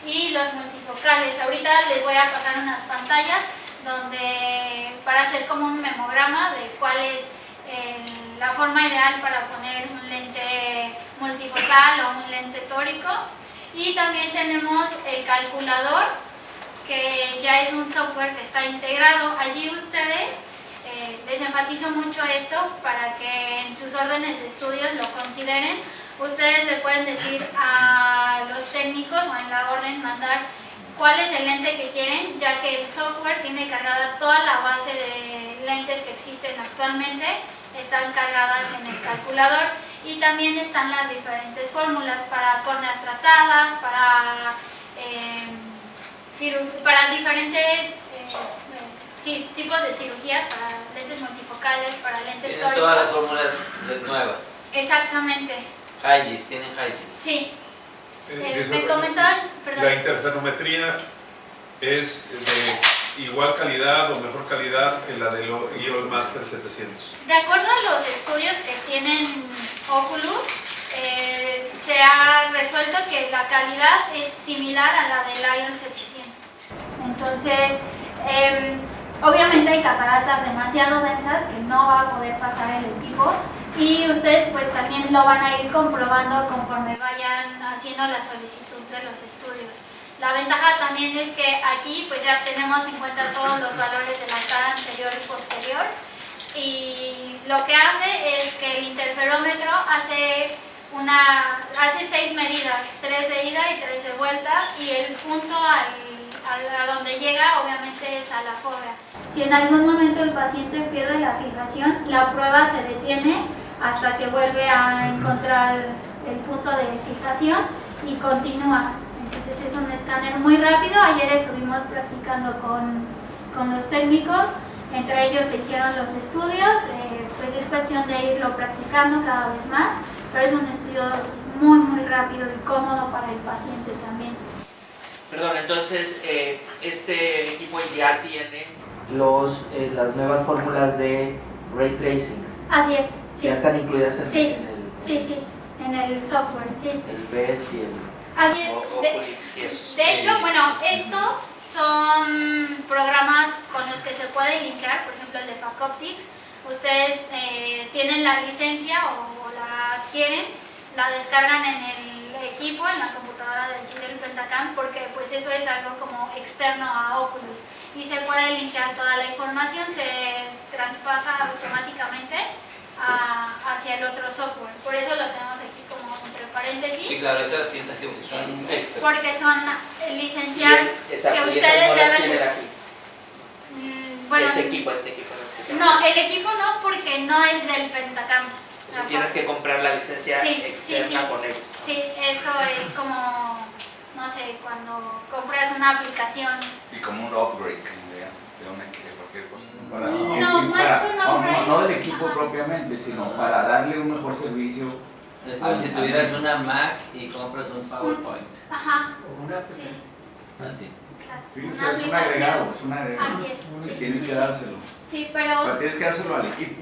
y los multifocales. Ahorita les voy a pasar unas pantallas para hacer como un memograma de cuál es la forma ideal para poner un lente multifocal o un lente tórico. Y también tenemos el calculador, que ya es un software que está integrado. Allí ustedes, les enfatizo mucho esto para que en sus órdenes de estudios lo consideren. Ustedes le pueden decir a los técnicos o en la orden mandar cuál es el lente que quieren, ya que el software tiene cargada toda la base de lentes que existen actualmente, están cargadas en el calculador, y también están las diferentes fórmulas para córneas tratadas, para diferentes tipos de cirugías, para lentes multifocales, para lentes Tienen tóricos. todas las fórmulas nuevas. Exactamente. High-Gis, tienen High-Gis. Sí. Me comentaban, perdón. La interferometría es de igual calidad o mejor calidad que la del EOL Master 700. De acuerdo a los estudios que tienen Oculus, se ha resuelto que la calidad es similar a la del EOL 700. Entonces, obviamente hay cataratas demasiado densas que no va a poder pasar el equipo, y ustedes pues también lo van a ir comprobando conforme vayan haciendo la solicitud de los estudios. La ventaja también es que aquí pues ya tenemos en cuenta todos los valores de la cara anterior y posterior, y lo que hace es que el interferómetro hace 6 medidas, 3 de ida y 3 de vuelta, y el punto a donde llega obviamente es a la fóvea. Si en algún momento el paciente pierde la fijación, la prueba se detiene hasta que vuelve a encontrar el punto de fijación y continúa. Entonces es un escáner muy rápido. Ayer estuvimos practicando con los técnicos, entre ellos se hicieron los estudios, pues es cuestión de irlo practicando cada vez más, pero es un estudio muy rápido y cómodo para el paciente también. Perdón, entonces este equipo ya tiene las nuevas fórmulas de Ray Tracing. Así es, sí. Ya están incluidas en, Sí, en en el software, sí. el BEST y el Así es. Oculix y esos. De hecho, bueno, estos son programas con los que se puede linkear, por ejemplo el de Facoptics. Ustedes tienen la licencia o la adquieren, la descargan en el equipo, en la computadora del Pentacam, porque pues eso es algo como externo a Oculus y se puede linkear toda la información, se traspasa automáticamente hacia el otro software. Por eso lo tenemos aquí como entre paréntesis. Sí, claro, esas sí son extras. Porque son licencias que ustedes deben... Bueno, este equipo no, el equipo no, porque no es del Pentacam. Entonces tienes que comprar la licencia externa con ellos. Sí, eso es como, no sé, cuando compras una aplicación. Y como un upgrade de cualquier cosa. No del equipo propiamente, sino para darle un mejor servicio. Es como si tuvieras una Mac y compras un PowerPoint. Ajá. Sí. Así. Sí, o sea, es un agregado, Así es. Sí, tienes que dárselo. Sí, pero Tienes que dárselo al equipo.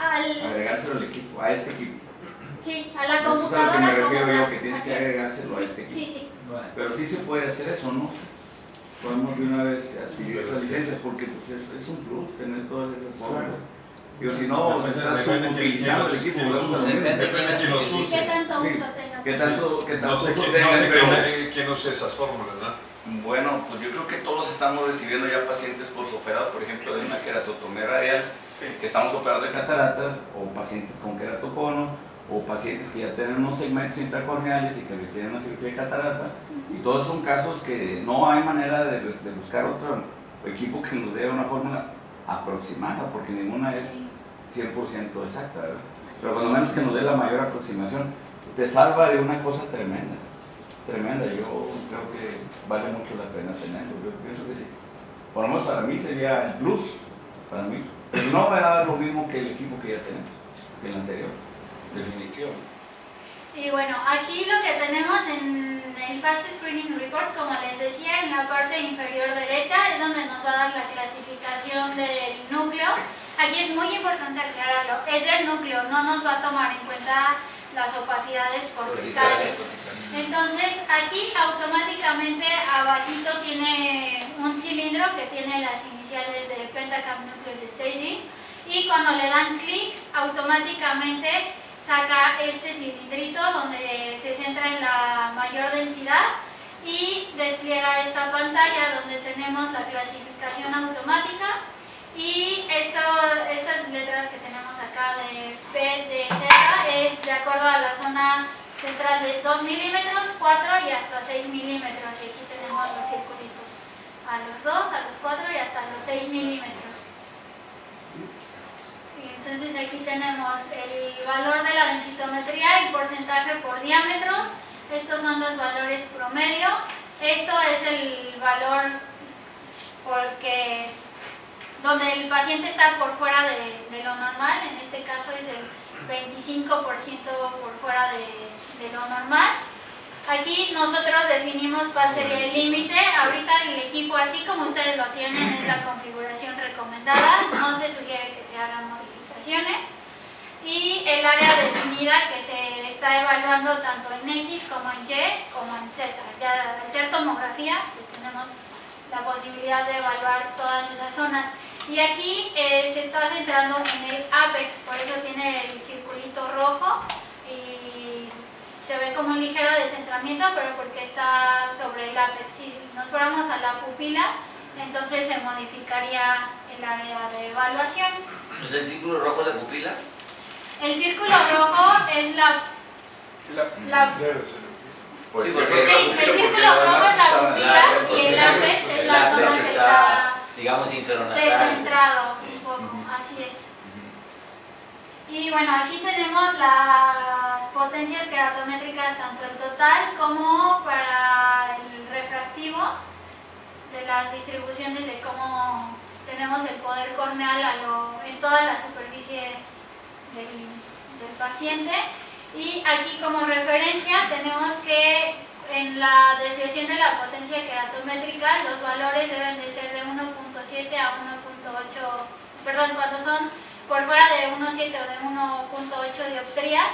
Agregárselo al equipo, a este equipo. Sí, a la Eso computadora. es a lo que me refiero como yo, tal. que tienes que Así es. agregárselo a este equipo. Sí. Pero sí se puede hacer eso, ¿no? Podemos de una vez adquirir esas licencias porque pues, es un plus tener todas esas fórmulas. Digo, si no, se está subutilizando el equipo, volvemos a lo mismo. ¿Qué tanto Sí. uso tenga? ¿Qué tanto No sé uso quién tengan, pero- quién usa esas fórmulas, ¿no? Bueno, pues yo creo que todos estamos recibiendo ya pacientes posoperados, por ejemplo, de una queratotomía radial, que estamos operando de cataratas, o pacientes con queratocono, o pacientes que ya tienen unos segmentos intracorneales y que requieren una cirugía de catarata. Y todos son casos que no hay manera de buscar otro equipo que nos dé una fórmula aproximada, porque ninguna es 100% exacta, ¿verdad? Pero cuando menos que nos dé la mayor aproximación, te salva de una cosa tremenda. Yo creo que vale mucho la pena tenerlo, yo pienso que sí. Por lo menos para mí sería el plus, para mí. Pero no me da lo mismo que el equipo que ya tenemos, que el anterior, definitivamente. Y bueno, aquí lo que tenemos en el Fast Screening Report, como les decía, en la parte inferior derecha es donde nos va a dar la clasificación del núcleo. Aquí es muy importante aclararlo, es del núcleo, no nos va a tomar en cuenta las opacidades corticales. Entonces aquí automáticamente abajito tiene un cilindro que tiene las iniciales de Pentacam Nucleus Staging y cuando le dan clic automáticamente saca este cilindrito donde se centra en la mayor densidad y despliega esta pantalla donde tenemos la clasificación automática y estas letras que tenemos acá de P, D, Z es de acuerdo a la zona central de 2 milímetros, 4 y hasta 6 milímetros. Y aquí tenemos los circulitos a los 2, a los 4 y hasta los 6 milímetros. Y entonces aquí tenemos el valor de la densitometría y porcentaje por diámetros. Estos son los valores promedio. Esto es el valor porque donde el paciente está por fuera de lo normal, en este caso es el 25% por fuera de lo normal. Aquí nosotros definimos cuál sería el límite. Ahorita el equipo, así como ustedes lo tienen, es la configuración recomendada. No se sugiere que se hagan modificaciones. Y el área definida que se está evaluando tanto en X como en Y como en Z. Ya al ser tomografía, pues tenemos la posibilidad de evaluar todas esas zonas. Y aquí se está centrando en el apex, por eso tiene el circulito rojo y se ve como un ligero descentramiento, pero porque está sobre el apex. Si nos fuéramos a la pupila, entonces se modificaría el área de evaluación. ¿El círculo rojo es la pupila? El círculo rojo es Pues, sí, el círculo rojo es la pupila y el apex es la zona que está, digamos, infranasal. descentrado un poco, así es. Y bueno, aquí tenemos las potencias keratométricas, tanto el total como para el refractivo, de las distribuciones de cómo tenemos el poder corneal en toda la superficie del paciente. Y aquí como referencia tenemos que en la desviación de la potencia keratométrica los valores deben de ser de 1.7 a 1.8, perdón, cuando son por fuera de 1.7 o de 1.8 dioptrías,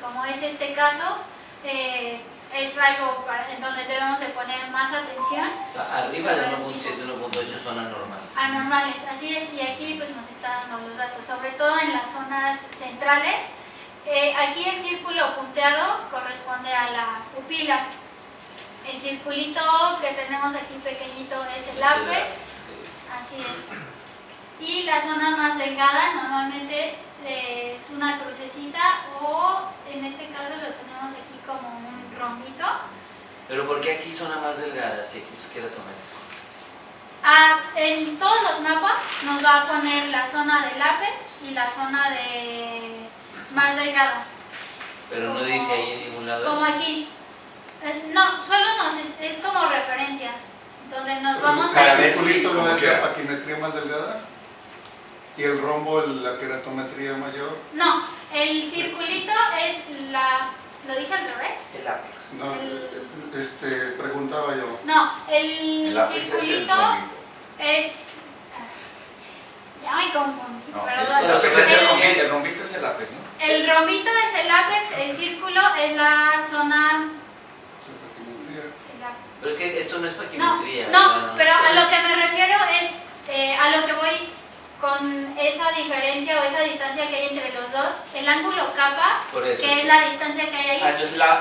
como es este caso, es algo en donde debemos de poner más atención. O sea, arriba de 1.7 y 1.8 son anormales. Anormales, así es, y aquí pues nos están dando los datos, sobre todo en las zonas centrales. Aquí el círculo punteado corresponde a la pupila. El circulito que tenemos aquí pequeñito es el ápex, así es. Y la zona más delgada normalmente es una crucecita, o en este caso lo tenemos aquí como un rombito. Pero ¿por qué aquí zona más delgada si aquí es keratométrico? En todos los mapas nos va a poner la zona del ápex y la zona más delgada. Pero no dice ahí en ningún lado. Como aquí. No, solo es como referencia, donde nos vamos a... ¿El circulito no es la paquimetría más delgada? ¿Y el rombo la keratometría mayor? No, el circulito es la... ¿Lo dije al revés? El ápex. No, preguntaba yo. No, el circulito es... Ya me confundí, No, perdón. el rombito es el ápex, ¿no? El rombito es el ápex, el círculo es la zona... Pero es que esto no es paquimetría. No, pero a lo que me refiero es, a lo que voy con esa diferencia o esa distancia que hay entre los dos, el ángulo capa, que es la distancia que hay ahí,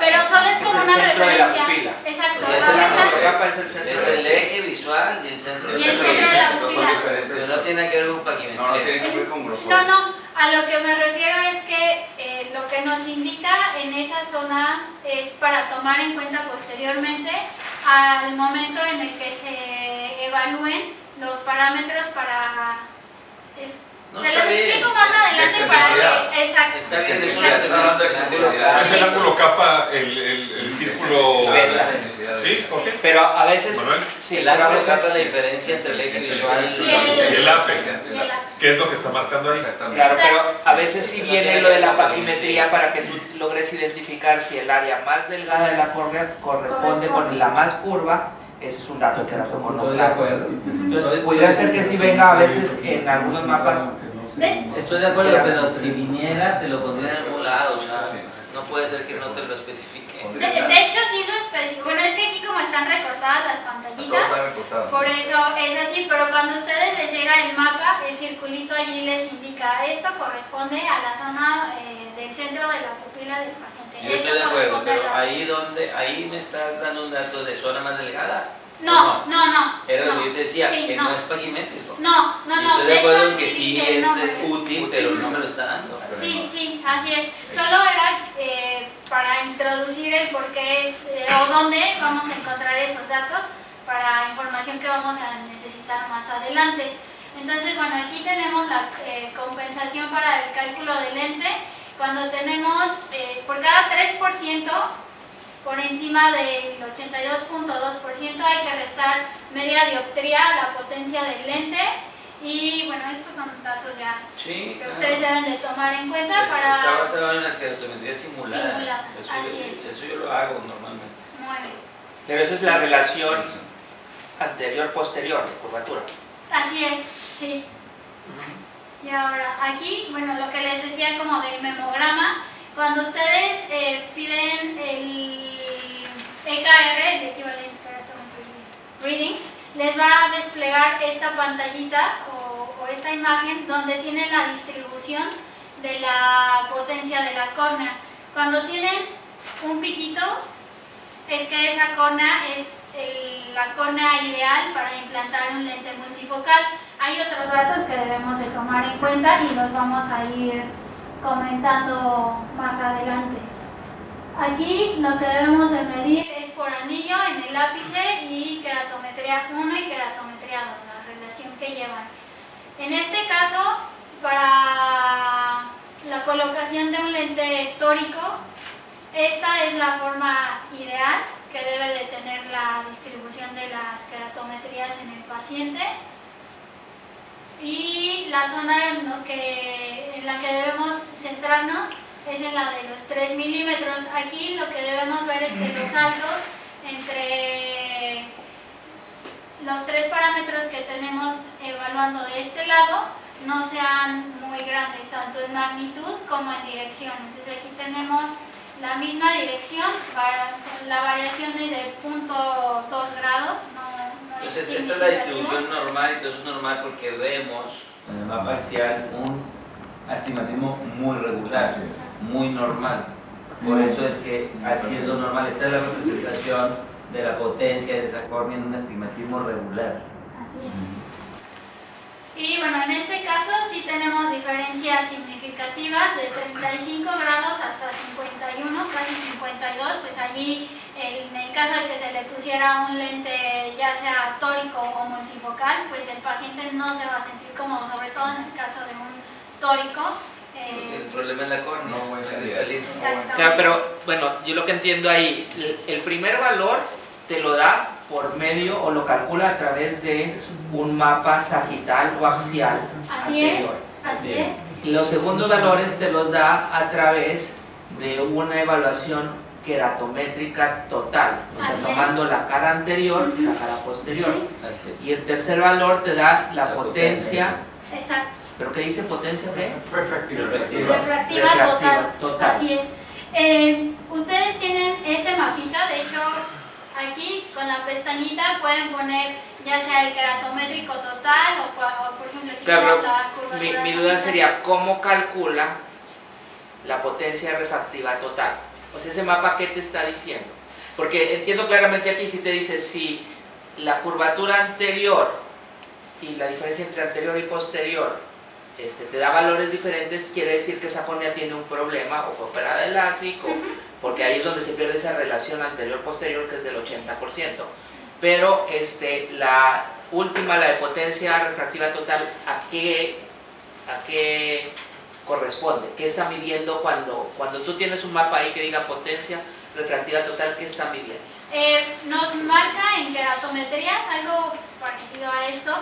pero solo es como una referencia. Exacto. O sea, el ángulo capa es el centro. Es el eje visual y el centro. Y el centro de la pupila. Pero no tiene que ver con paquimetría. No, no tiene que ver con grosor. No, a lo que me refiero es que lo que nos indica en esa zona es para tomar en cuenta posteriormente al momento en el que se evalúen los parámetros para... No, se los explico más adelante para que... Exacto. Está hablando de excentricidad. Es el ángulo capa, el círculo... ¿Sí? ¿Por qué? Pero a veces... Manuel. Sí, El pero a ángulo veces... capa es la diferencia entre el eje visual Y el ápex. y el ápex. ¿Qué es lo que está marcando ahí? Exactamente. Claro, pero a veces sí viene lo de la paquimetría para que tú logres identificar si el área más delgada de la córnea corresponde con la más curva. Ese es un dato que era tomó Estoy de acuerdo. Entonces, pudiera ser que sí venga a veces en algunos mapas. Estoy de acuerdo, pero si viniera te lo pondría en algún lado. O sea, no puede ser que no te lo especifique. De hecho, sí lo especifico. Bueno, es que aquí como están recortadas las pantallitas, por eso es así, pero cuando a ustedes les llega el mapa, el circulito allí les indica, esto corresponde a la zona del centro de la pupila del paciente. Yo estoy de acuerdo, pero ahí me estás dando un dato de zona más delgada. No. Era lo que yo te decía, Sí, que no es paquimétrico. No. Y estoy de acuerdo en que aquí sí dice el es nombre. útil, pero no me lo está dando. Sí, así es. Solo era para introducir el por qué o dónde vamos a encontrar esos datos para información que vamos a necesitar más adelante. Entonces, bueno, aquí tenemos la compensación para el cálculo del lente. Cuando tenemos por cada 3% por encima del 82.2% hay que restar media dioptría a la potencia del lente. Y bueno, estos son datos ya que ustedes deben de tomar en cuenta para... Está basado en las keratometrías simuladas. Así es. Eso yo lo hago normalmente. Muy bien. Pero eso es la relación anterior-posterior de curvatura. Así es, sí. Y ahora, aquí, bueno, lo que les decía como del memograma, cuando ustedes piden el EKR, el Equivalent Keratometry Reading, les va a desplegar esta pantallita o esta imagen donde tienen la distribución de la potencia de la córnea. Cuando tienen un piquito, es que esa córnea es la córnea ideal para implantar un lente multifocal. Hay otros datos que debemos de tomar en cuenta y los vamos a ir comentando más adelante. Aquí lo que debemos de medir es por anillo en el ápice y keratometría 1 y keratometría 2, la relación que llevan. En este caso, para la colocación de un lente tórico, esta es la forma ideal que debe de tener la distribución de las queratometrías en el paciente. Y la zona en la que debemos centrarnos es en la de los 3 milímetros. Aquí lo que debemos ver es que los saltos entre los 3 parámetros que tenemos evaluando de este lado no sean muy grandes, tanto en magnitud como en dirección. Entonces aquí tenemos la misma dirección, la variación es de 0.2 grados, no es Entonces, esta es la significativo. distribución normal, entonces es normal porque vemos en el mapa axial un astigmatismo muy regular, muy normal. Por eso es que así es lo normal. Esta es la representación de la potencia de esa córnea en un astigmatismo regular. Así es. Y bueno, en este caso sí tenemos diferencias significativas de 35 grados hasta 51, casi 52, pues allí en el caso de que se le pusiera un lente ya sea tórico o multifocal, pues el paciente no se va a sentir cómodo, sobre todo en el caso de un tórico. El problema es la córnea, no es cristalino. Claro, pero bueno, yo lo que entiendo ahí, el primer valor te lo da por medio o lo calcula a través de un mapa sagital o axial anterior. Así es. Y los segundos valores te los da a través de una evaluación queratométrica total, o sea, Así tomando la cara anterior y la cara posterior. Así es. Y el tercer valor te da la potencia. Exacto. ¿Pero qué dice potencia qué? Refractiva. Refractiva total. Así es. Ustedes tienen este mapita, de hecho, aquí con la pestañita pueden poner ya sea el queratométrico total o por ejemplo, aquí tenemos la curvatura. Mi duda sería, ¿cómo calcula la potencia refractiva total? O sea, ese mapa, ¿qué te está diciendo? Porque entiendo claramente aquí si te dice si la curvatura anterior y la diferencia entre anterior y posterior te da valores diferentes, quiere decir que esa córnea tiene un problema o fue operada de LASIK, porque ahí es donde se pierde esa relación anterior-posterior que es del 80%. Pero la última, la de potencia refractiva total, ¿a qué corresponde? ¿Qué está midiendo cuando tú tienes un mapa ahí que diga potencia refractiva total? ¿Qué está midiendo? Nos marca en queratometrías, algo parecido a esto,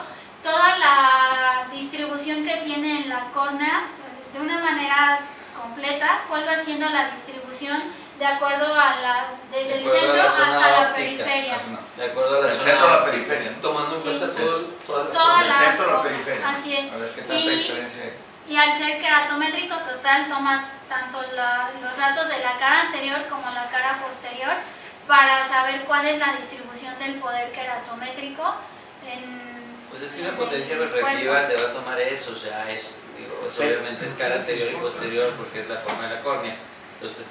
toda la distribución que tiene en la córnea de una manera completa, cuál va siendo la distribución de acuerdo a desde el centro hasta la periferia. De acuerdo a la Del zona centro a la óptica. periferia. Tomando en cuenta toda la Toda zona. Del la centro a la córnea, periferia. así es. A ver qué tanta Y- diferencia hay. Y al ser queratométrico total toma tanto los datos de la cara anterior como la cara posterior para saber cuál es la distribución del poder queratométrico Pues es que una potencia refractiva te va a tomar eso, o sea, obviamente es cara anterior y posterior porque es la forma de la córnea. Entonces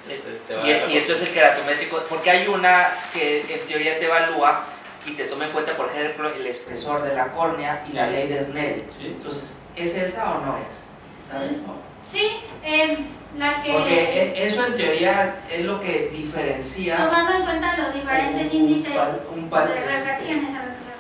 te va a dar Y entonces el queratométrico, porque hay una que en teoría te evalúa y te toma en cuenta, por ejemplo, el espesor de la córnea y la ley de Snell. Sí. Entonces, ¿es esa o no es? ¿Sabes? Sí, la que... Porque eso en teoría es lo que diferencia Tomando en cuenta los diferentes índices de refracciones a lo que se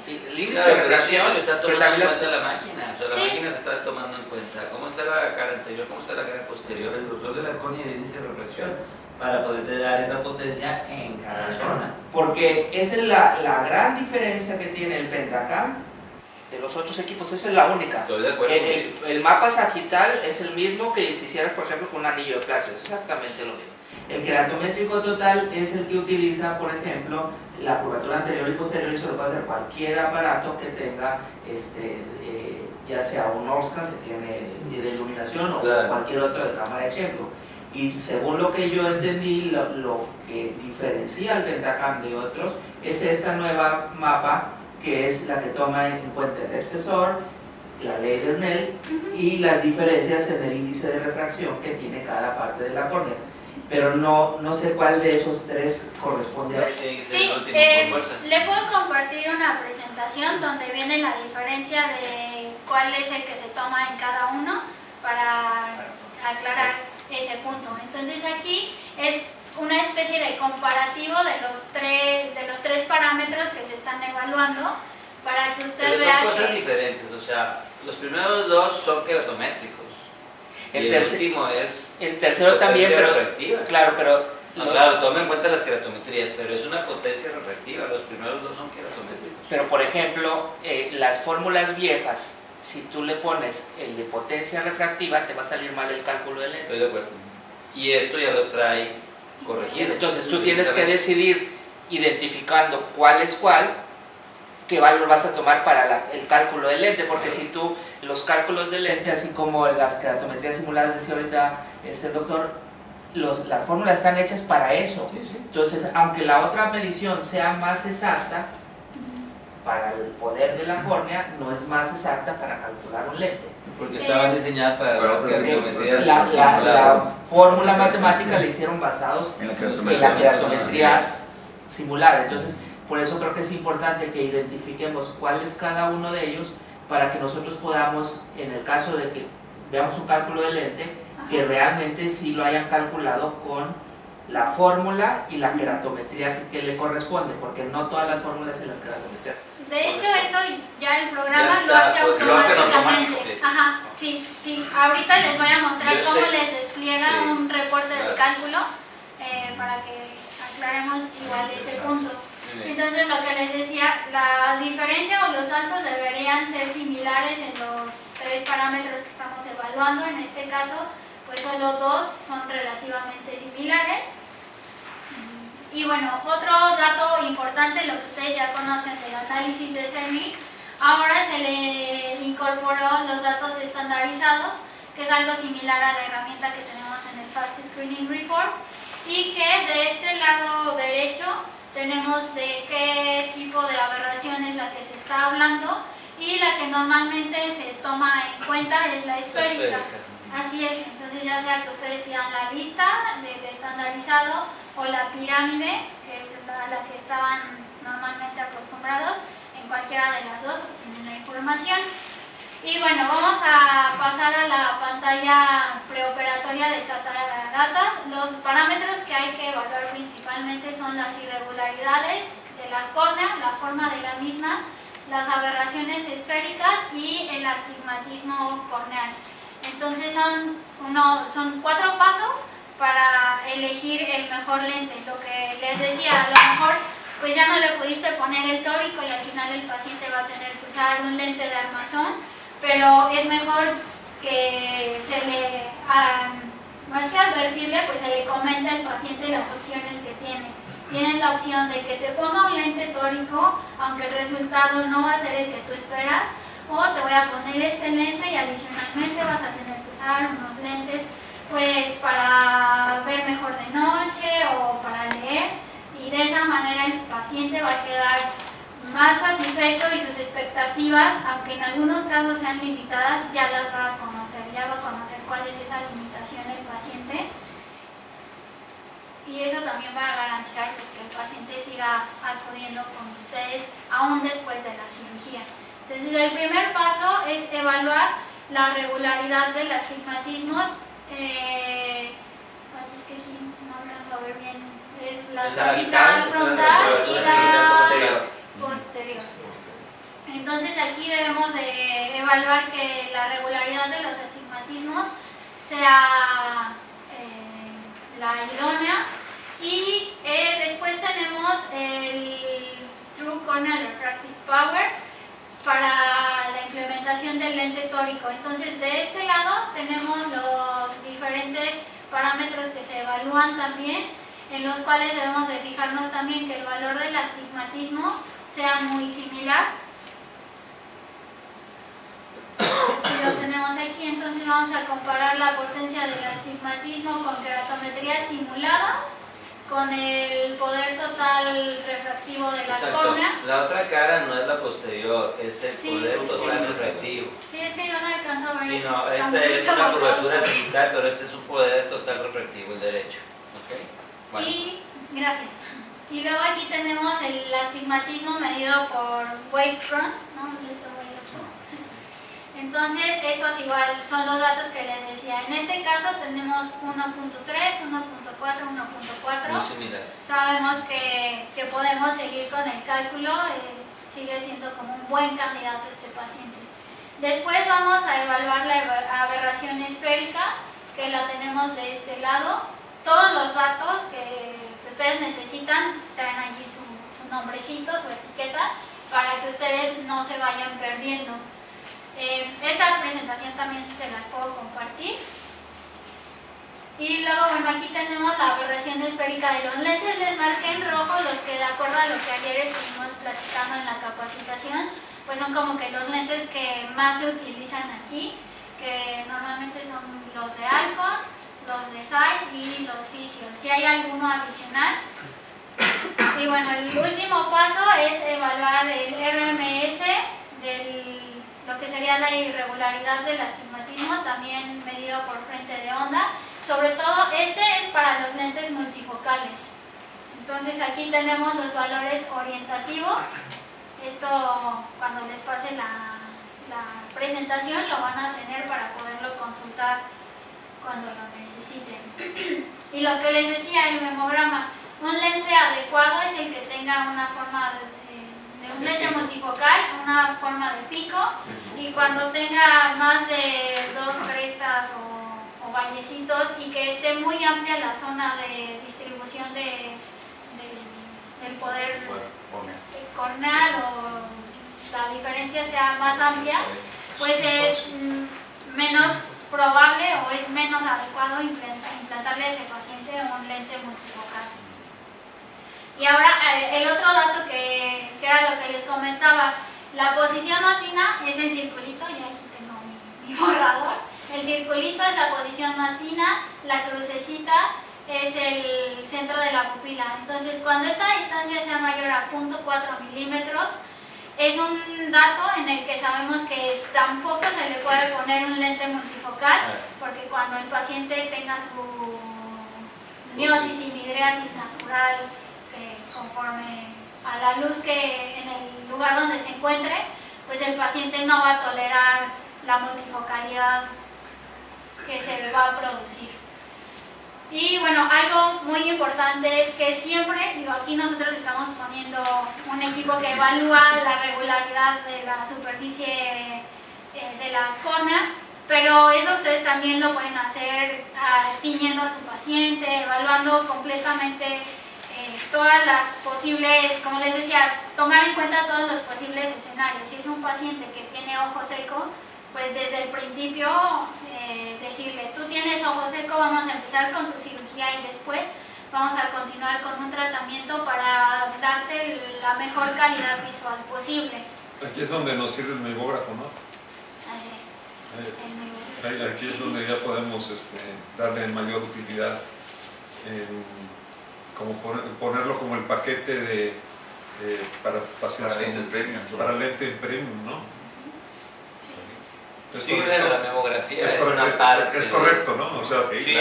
refiere. El índice de refracción lo está pero tomando en también cuenta la máquina, o sea, la Sí. máquina te está tomando en cuenta cómo está la cara anterior, cómo está la cara posterior, el grosor de la córnea y el índice de refracción para poderte dar esa potencia en cada zona. Porque esa es la gran diferencia que tiene el Pentacam de los otros equipos, esa es la única. Estoy de acuerdo contigo. El mapa sagital es el mismo que si hicieras, por ejemplo, con un anillo de plástico, es exactamente lo mismo. El queratométrico total es el que utiliza, por ejemplo, la curvatura anterior y posterior y se lo puede hacer cualquier aparato que tenga, ya sea un Orscan que tiene de iluminación o Claro. cualquier otro de cámara de ejemplo. Y según lo que yo entendí, lo que diferencia el Pentacam de otros es esta nueva mapa que es la que toma en cuenta el espesor, la ley de Snell y las diferencias en el índice de refracción que tiene cada parte de la córnea. Pero no sé cuál de esos tres corresponde a eso. Tiene que ser Sí, el último por fuerza. le puedo compartir una presentación donde viene la diferencia de cuál es el que se toma en cada uno para aclarar ese punto. Entonces aquí es una especie de comparativo de los tres parámetros que se están evaluando para que usted Pero vea son cosas que... diferentes, o sea, los primeros dos son queratométricos. El último es el tercero también, potencia pero refractiva. claro, pero No, claro, toma en cuenta las keratometrías, pero es una potencia refractiva. Los primeros dos son keratométricos. Pero por ejemplo, las fórmulas viejas, si tú le pones el de potencia refractiva, te va a salir mal el cálculo del lente. Estoy de acuerdo. Y esto ya lo trae corregido. Entonces tú tienes que decidir, identificando cuál es cuál, qué valor vas a tomar para el cálculo del lente, porque si tú los cálculos del lente, así como las keratometrías simuladas, decía ahorita el doctor, las fórmulas están hechas para eso. Sí, sí. Entonces, aunque la otra medición sea más exacta, para el poder de la córnea, no es más exacta para calcular un lente. Porque estaban diseñadas para las keratometrías La simuladas. fórmula matemática la hicieron basados En la en la keratometría simulada. Entonces, por eso creo que es importante que identifiquemos cuál es cada uno de ellos para que nosotros podamos, en el caso de que veamos un cálculo de lente, que realmente sí lo hayan calculado con la fórmula y la keratometría que le corresponde, porque no todas las fórmulas y las keratometrías. De hecho, eso ya el programa Ya está, lo hace lo hacen automáticamente. automático. Ajá, sí. Ahorita les voy a mostrar Yo cómo sé. les despliega Sí, un reporte de claro. cálculo para que aclaremos igual ese punto. Muy bien. Entonces, lo que les decía, la diferencia o los saltos deberían ser similares en los tres parámetros que estamos evaluando. En este caso, pues solo dos son relativamente similares. Y bueno, otro dato importante, lo que ustedes ya conocen del análisis de CERMI, ahora se le incorporó los datos estandarizados, que es algo similar a la herramienta que tenemos en el Fast Screening Report, y que de este lado derecho tenemos de qué tipo de aberración es la que se está hablando, y la que normalmente se toma en cuenta es la esférica. Así es, entonces ya sea que ustedes pidan la lista del estandarizado o la pirámide, que es la que estaban normalmente acostumbrados, en cualquiera de las dos obtienen la información. Y bueno, vamos a pasar a la pantalla preoperatoria de cataratas. Los parámetros que hay que evaluar principalmente son las irregularidades de la córnea, la forma de la misma, las aberraciones esféricas y el astigmatismo corneal. Entonces son 4 pasos para elegir el mejor lente. Lo que les decía, a lo mejor pues ya no le pudiste poner el tórico y al final el paciente va a tener que usar un lente de armazón, pero es mejor que se le, más que advertirle, pues se le comente al paciente las opciones que tiene. Tienes la opción de que te ponga un lente tórico, aunque el resultado no va a ser el que tú esperas, o te voy a poner este lente y adicionalmente vas a tener que usar unos lentes pues para ver mejor de noche o para leer, y de esa manera el paciente va a quedar más satisfecho y sus expectativas, aunque en algunos casos sean limitadas, ya las va a conocer, ya va a conocer cuál es esa limitación del paciente, y eso también va a garantizar pues, que el paciente siga acudiendo con ustedes aún después de la cirugía. Entonces el primer paso es evaluar la regularidad del astigmatismo. Es que aquí no alcanzo a ver bien, es la sagital frontal y la posterior. Entonces aquí debemos de evaluar que la regularidad de los astigmatismos sea la idónea, y después tenemos el True Corneal Refractive Power para la implementación del lente tórico. Entonces de este lado tenemos los diferentes parámetros que se evalúan también, en los cuales debemos de fijarnos también que el valor del astigmatismo sea muy similar. Y lo tenemos aquí. Entonces vamos a comparar la potencia del astigmatismo con keratometrías simuladas, con el poder total refractivo de la córnea. La otra cara no es la posterior, es el poder total refractivo. Sí, es que yo no alcanzo a ver. Sí, no, está esta muy es una borroso. curvatura sagital, pero este es un poder total refractivo, el derecho. ¿Okay? Bueno. Y gracias. Y luego aquí tenemos el astigmatismo medido por wavefront, ¿no? Entonces, estos igual son los datos que les decía. En este caso tenemos 1.3, 1.4, 1.4. Muy similares. Sabemos que podemos seguir con el cálculo, sigue siendo como un buen candidato este paciente. Después vamos a evaluar la aberración esférica, que la tenemos de este lado. Todos los datos que ustedes necesitan traen allí su nombrecito, su etiqueta, para que ustedes no se vayan perdiendo. Esta presentación también se las puedo compartir. Y luego, bueno, aquí tenemos la aberración esférica de los lentes. Les marqué en rojo los que, de acuerdo a lo que ayer estuvimos platicando en la capacitación, pues son como que los lentes que más se utilizan aquí, que normalmente son los de Alcon, los de Zeiss y los Physio. Si hay alguno adicional. Y bueno, el último paso es evaluar el RMS de lo que sería la irregularidad del astigmatismo, también medido por frente de onda. Sobre todo, este es para los lentes multifocales. Entonces aquí tenemos los valores orientativos. Esto, cuando les pase la presentación, lo van a tener para poderlo consultar cuando lo necesiten. Y lo que les decía, el memograma. Un lente adecuado es el que tenga una forma de un lente multifocal, una forma de pico, y cuando tenga más de 2 crestas o vallecitos y que esté muy amplia la zona de distribución del poder corneal, o la diferencia sea más amplia, pues es menos probable o es menos adecuado implantarle a ese paciente un lente multifocal. Y ahora el otro dato que era lo que les comentaba, la posición más fina es el circulito, y aquí tengo mi borrador. El circulito es la posición más fina, la crucecita es el centro de la pupila. Entonces, cuando esta distancia sea mayor a 0.4 milímetros, es un dato en el que sabemos que tampoco se le puede poner un lente multifocal, porque cuando el paciente tenga su miosis y midriasis natural, que conforme a la luz que en el lugar donde se encuentre, pues el paciente no va a tolerar la multifocalidad que se le va a producir. Y bueno, algo muy importante es que siempre, digo, aquí nosotros estamos poniendo un equipo que evalúa la regularidad de la superficie de la córnea, pero eso ustedes también lo pueden hacer tiñendo a su paciente, evaluando completamente todas las posibles, como les decía, tomar en cuenta todos los posibles escenarios. Si es un paciente que tiene ojo seco, pues desde el principio decirle, tú tienes ojo seco, vamos a empezar con tu cirugía y después vamos a continuar con un tratamiento para darte la mejor calidad visual posible. Aquí es donde nos sirve el megógrafo, ¿no? Así es. Aquí es donde ya podemos darle mayor utilidad, como ponerlo como el paquete para pacientes para lente premium, ¿no? Sí, pero la memografía es una parte. Es correcto, ¿no? O sea, sí,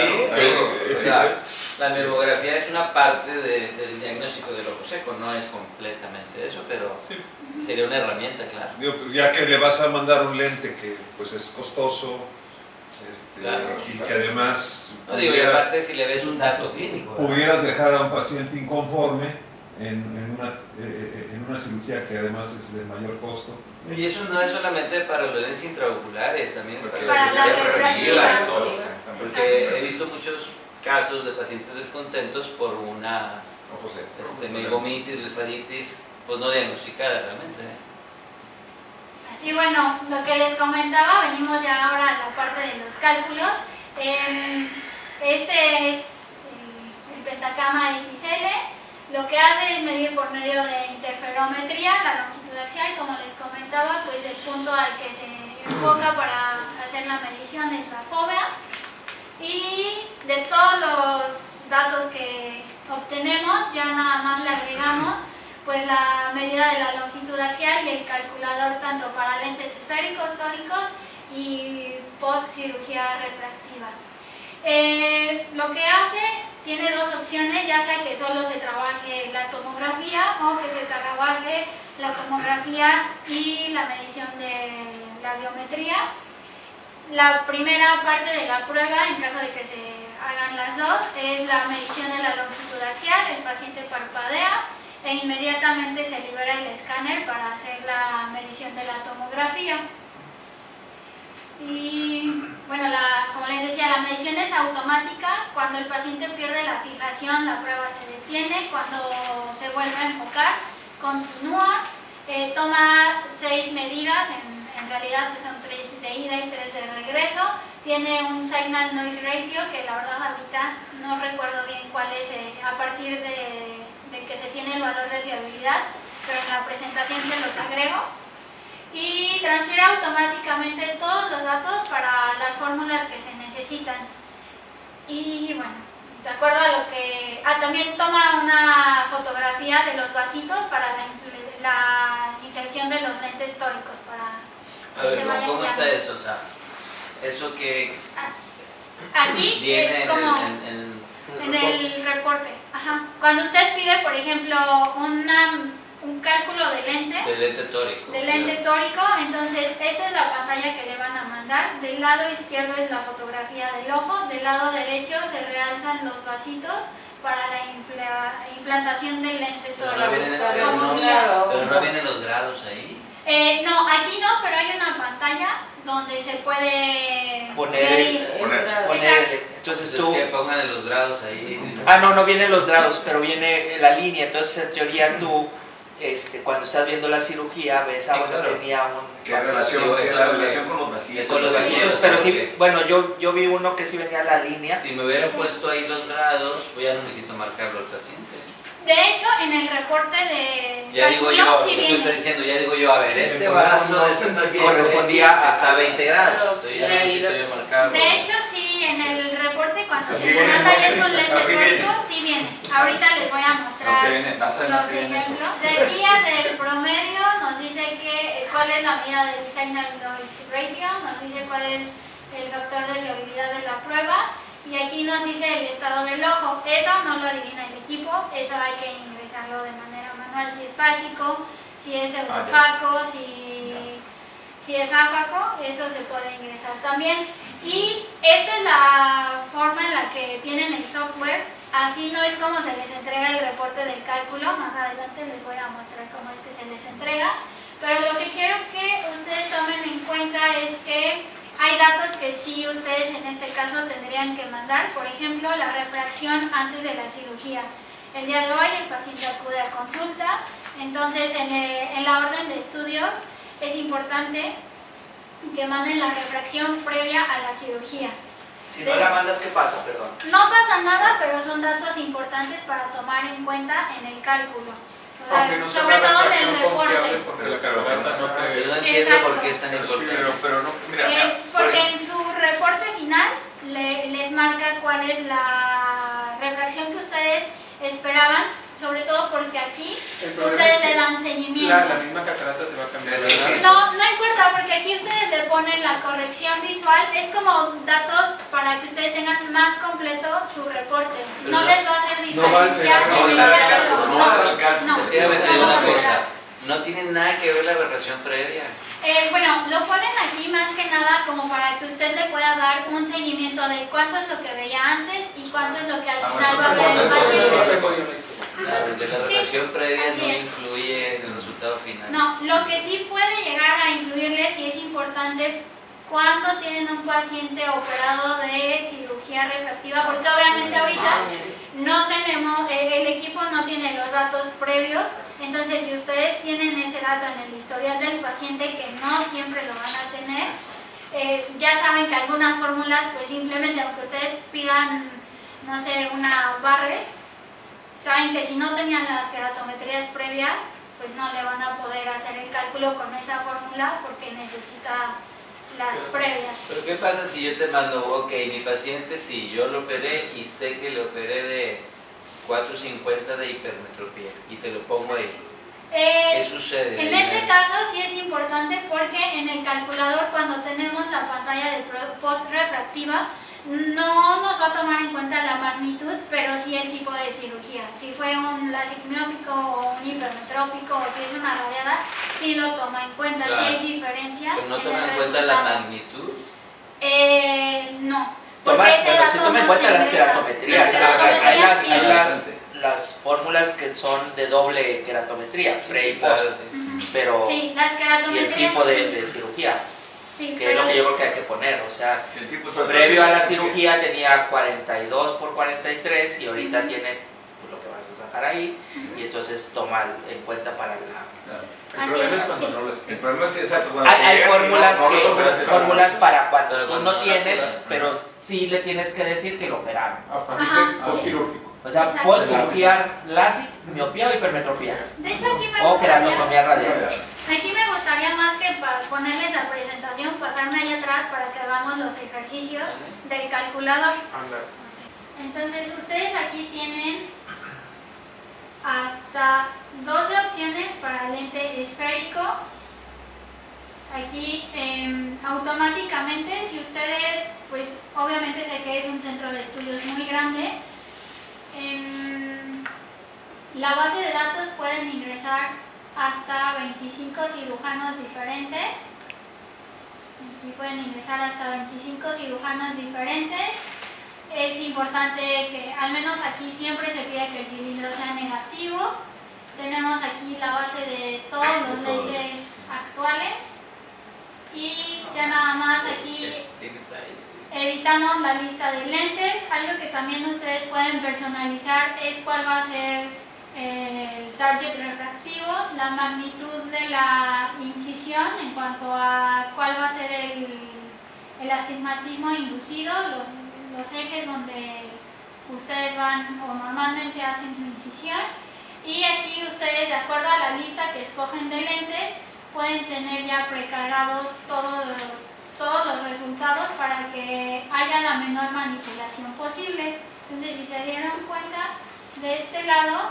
claro, la memografía es una parte del diagnóstico del ojo seco, no es completamente eso, pero sí, sería una herramienta, claro. Ya que le vas a mandar un lente que pues es costoso, claro, y que además no digo, y aparte si le ves un dato clínico, pudieras dejar a un paciente inconforme en una cirugía que además es de mayor costo. Y eso no es solamente para los lentes intraoculares, también es para la refractiva. Porque he visto muchos casos de pacientes descontentos por una meningitis, blefaritis, pues no diagnosticada realmente. Sí, bueno, lo que les comentaba, venimos ya ahora a la parte de los cálculos. Este es el Pentacama XL. Lo que hace es medir por medio de interferometría la longitud axial. Como les comentaba, pues el punto al que se enfoca para hacer la medición es la fóvea. Y de todos los datos que obtenemos, ya nada más le agregamos pues la medida de la longitud axial y el calculador tanto para lentes esféricos, tóricos y post cirugía refractiva. Lo que hace, tiene dos opciones, ya sea que solo se trabaje la tomografía o que se trabaje la tomografía y la medición de la biometría. La primera parte de la prueba, en caso de que se hagan las dos, es la medición de la longitud axial. El paciente parpadea e inmediatamente se libera el escáner para hacer la medición de la tomografía. adición es automática. Cuando el paciente pierde la fijación, la prueba se detiene. Cuando se vuelve a enfocar, continúa. Toma 6 medidas, en realidad pues son 3 de ida y 3 de regreso. Tiene un signal noise ratio que la verdad ahorita no recuerdo bien cuál es a partir de que se tiene el valor de fiabilidad, pero en la presentación se los agrego. Y transfiere automáticamente todos los datos para las fórmulas que se necesitan. Y bueno, de acuerdo a lo que... también toma una fotografía de los vasitos para la inserción de los lentes tóricos para A que se ver, vayan ¿cómo guiando. está eso? O sea, eso que Aquí viene es como en en el reporte. Ajá. Cuando usted pide, por ejemplo, un cálculo de lente, del lente tórico. del lente tórico, entonces esta es la pantalla que le van a mandar. Del lado izquierdo es la fotografía del ojo, del lado derecho se realzan los vasitos para la implantación del lente Pero tórico. no vienen, como guía. pero no vienen los grados ahí. No, aquí no, pero hay una pantalla donde se puede Poner Exacto. entonces Entonces tú... que pongan los grados ahí. no vienen los grados, pero viene la línea. Entonces, en teoría, tú, cuando estás viendo la cirugía, ves, Sí, bueno, claro. tenía un... ¿Qué relación, Eso qué es la lo que- relación con los vacíos? con los vacíos. Pero sí, porque- bueno, yo vi uno que sí venía la línea. Si me hubieran puesto ahí los grados, pues ya no necesito marcarlo al paciente. De hecho, en el reporte de Ya digo cálculo yo, sí lo que viene. está diciendo, ya digo yo, a ver, este Sí, vaso, este sí, correspondía está a 20 grados. Entonces ya Sí. no necesito yo marcarlo. De hecho, sí, en el reporte cuando Así se le viene, manda ¿no? es un lente Así viene. tórico, sí viene. Ahorita les voy a mostrar los ejemplos. De guías del promedio nos dice cuál es la medida del signal noise ratio, nos dice cuál es el factor de fiabilidad de la prueba y aquí nos dice el estado del ojo. Eso no lo adivina el equipo, eso hay que ingresarlo de manera manual, si es fágico, si es eurofaco, si es áfaco, eso se puede ingresar también. Y esta es la forma en la que tienen el software. Así no es como se les entrega el reporte del cálculo. Más adelante les voy a mostrar cómo es que se les entrega. Pero lo que quiero que ustedes tomen en cuenta es que hay datos que sí ustedes en este caso tendrían que mandar. Por ejemplo, la refracción antes de la cirugía. El día de hoy el paciente acude a consulta. Entonces en la orden de estudios es importante que manden la refracción previa a la cirugía. Si no la mandas, ¿qué pasa? Perdón. No pasa nada, pero son datos importantes para tomar en cuenta en el cálculo. O sea, Aunque no sea sobre una todo en refracción el confiable, reporte. porque la carota no te... Yo no entiendo Exacto. por qué es tan importante. Pero no, mira, Porque en su reporte final les marca cuál es la refracción que ustedes esperaban, sobre todo porque aquí El problema ustedes es que le dan seguimiento. la misma catarata te va a cambiar. Sí, sí. No importa, porque aquí ustedes le ponen la corrección visual, es como datos para que ustedes tengan más completo su reporte. No Pero les va a hacer no va a diferencia alterar, en el no va a diálogo. alterar, no va a alterar. No, Es que déjame te digo no va a una cosa, alterar. no tiene nada que ver la refracción previa. Bueno, lo ponen aquí más que nada como para que usted le pueda dar un seguimiento de cuánto es lo que veía antes y cuánto es lo que al final va a ver el paciente. Claro, de la Sí, refracción previa así no es. influye en el resultado final. No, lo que sí puede llegar a influirles y es importante cuando tienen un paciente operado de cirugía refractiva, porque obviamente ahorita no tenemos, el equipo no tiene los datos previos, entonces si ustedes tienen ese dato en el historial del paciente, que no siempre lo van a tener, ya saben que algunas fórmulas, pues simplemente aunque ustedes pidan, no sé, una Barrett, saben que si no tenían las queratometrías previas, pues no le van a poder hacer el cálculo con esa fórmula porque necesita las previas. Pero ¿qué pasa si yo te mando, ok, mi paciente sí, yo lo operé y sé que lo operé de 450 de hipermetropía y te lo pongo ahí? ¿Qué sucede? En ese caso sí es importante porque en el calculador cuando tenemos la pantalla de post refractiva no nos va a tomar en cuenta la magnitud, pero sí el tipo de cirugía. Si fue un LASIK miópico o un hipermetrópico o si es una radiada, sí lo toma en cuenta, Claro. sí hay diferencia. ¿Pero no en toman el en cuenta la resultado. magnitud? No. Toma, porque ese pero sí dato toma en no cuenta se las ingresa. queratometrías. Las Hay queratometrías sí. las fórmulas que son de doble queratometría, pre y post, Claro. Ujú. pero Sí, las y el queratometrías tipo sí. de cirugía. Sí, que es lo que yo creo que hay que poner, o sea, Si el tipo previo a la cirugía tenía 42 por 43 y ahorita tiene pues, lo que vas a sacar ahí y entonces toma en cuenta para la... El problema es cuando no lo El problema es exacto. cuando Hay llegan y fórmulas, no los operaste. fórmulas para cuando Pero tú cuando no no tienes, las operan. pero sí le tienes que decir que lo operaron. A Ajá. postquirúrgico. O sea, Exacto. puedes cirugía LASIK, miopía o hipermetropía. De hecho, aquí me O gustaría, queratotomía radial. aquí me gustaría más que para ponerles la presentación, pasarme allá atrás para que hagamos los ejercicios del calculador. Anda. Entonces, ustedes aquí tienen hasta 12 opciones para lente esférico. Aquí automáticamente, si ustedes, pues obviamente sé que es un centro de estudios muy grande, en la base de datos pueden ingresar hasta 25 cirujanos diferentes. Aquí pueden ingresar hasta 25 cirujanos diferentes. Es importante que, al menos aquí siempre se pide que el cilindro sea negativo. Tenemos aquí la base de todos los lentes actuales. Y ya nada más aquí editamos la lista de lentes. Algo que también ustedes pueden personalizar es cuál va a ser el target refractivo, la magnitud de la incisión en cuanto a cuál va a ser el astigmatismo inducido, los ejes donde ustedes van o normalmente hacen su incisión. Y aquí ustedes, de acuerdo a la lista que escogen de lentes, pueden tener ya precargados todos los resultados para que haya la menor manipulación posible. Entonces, si se dieron cuenta, de este lado,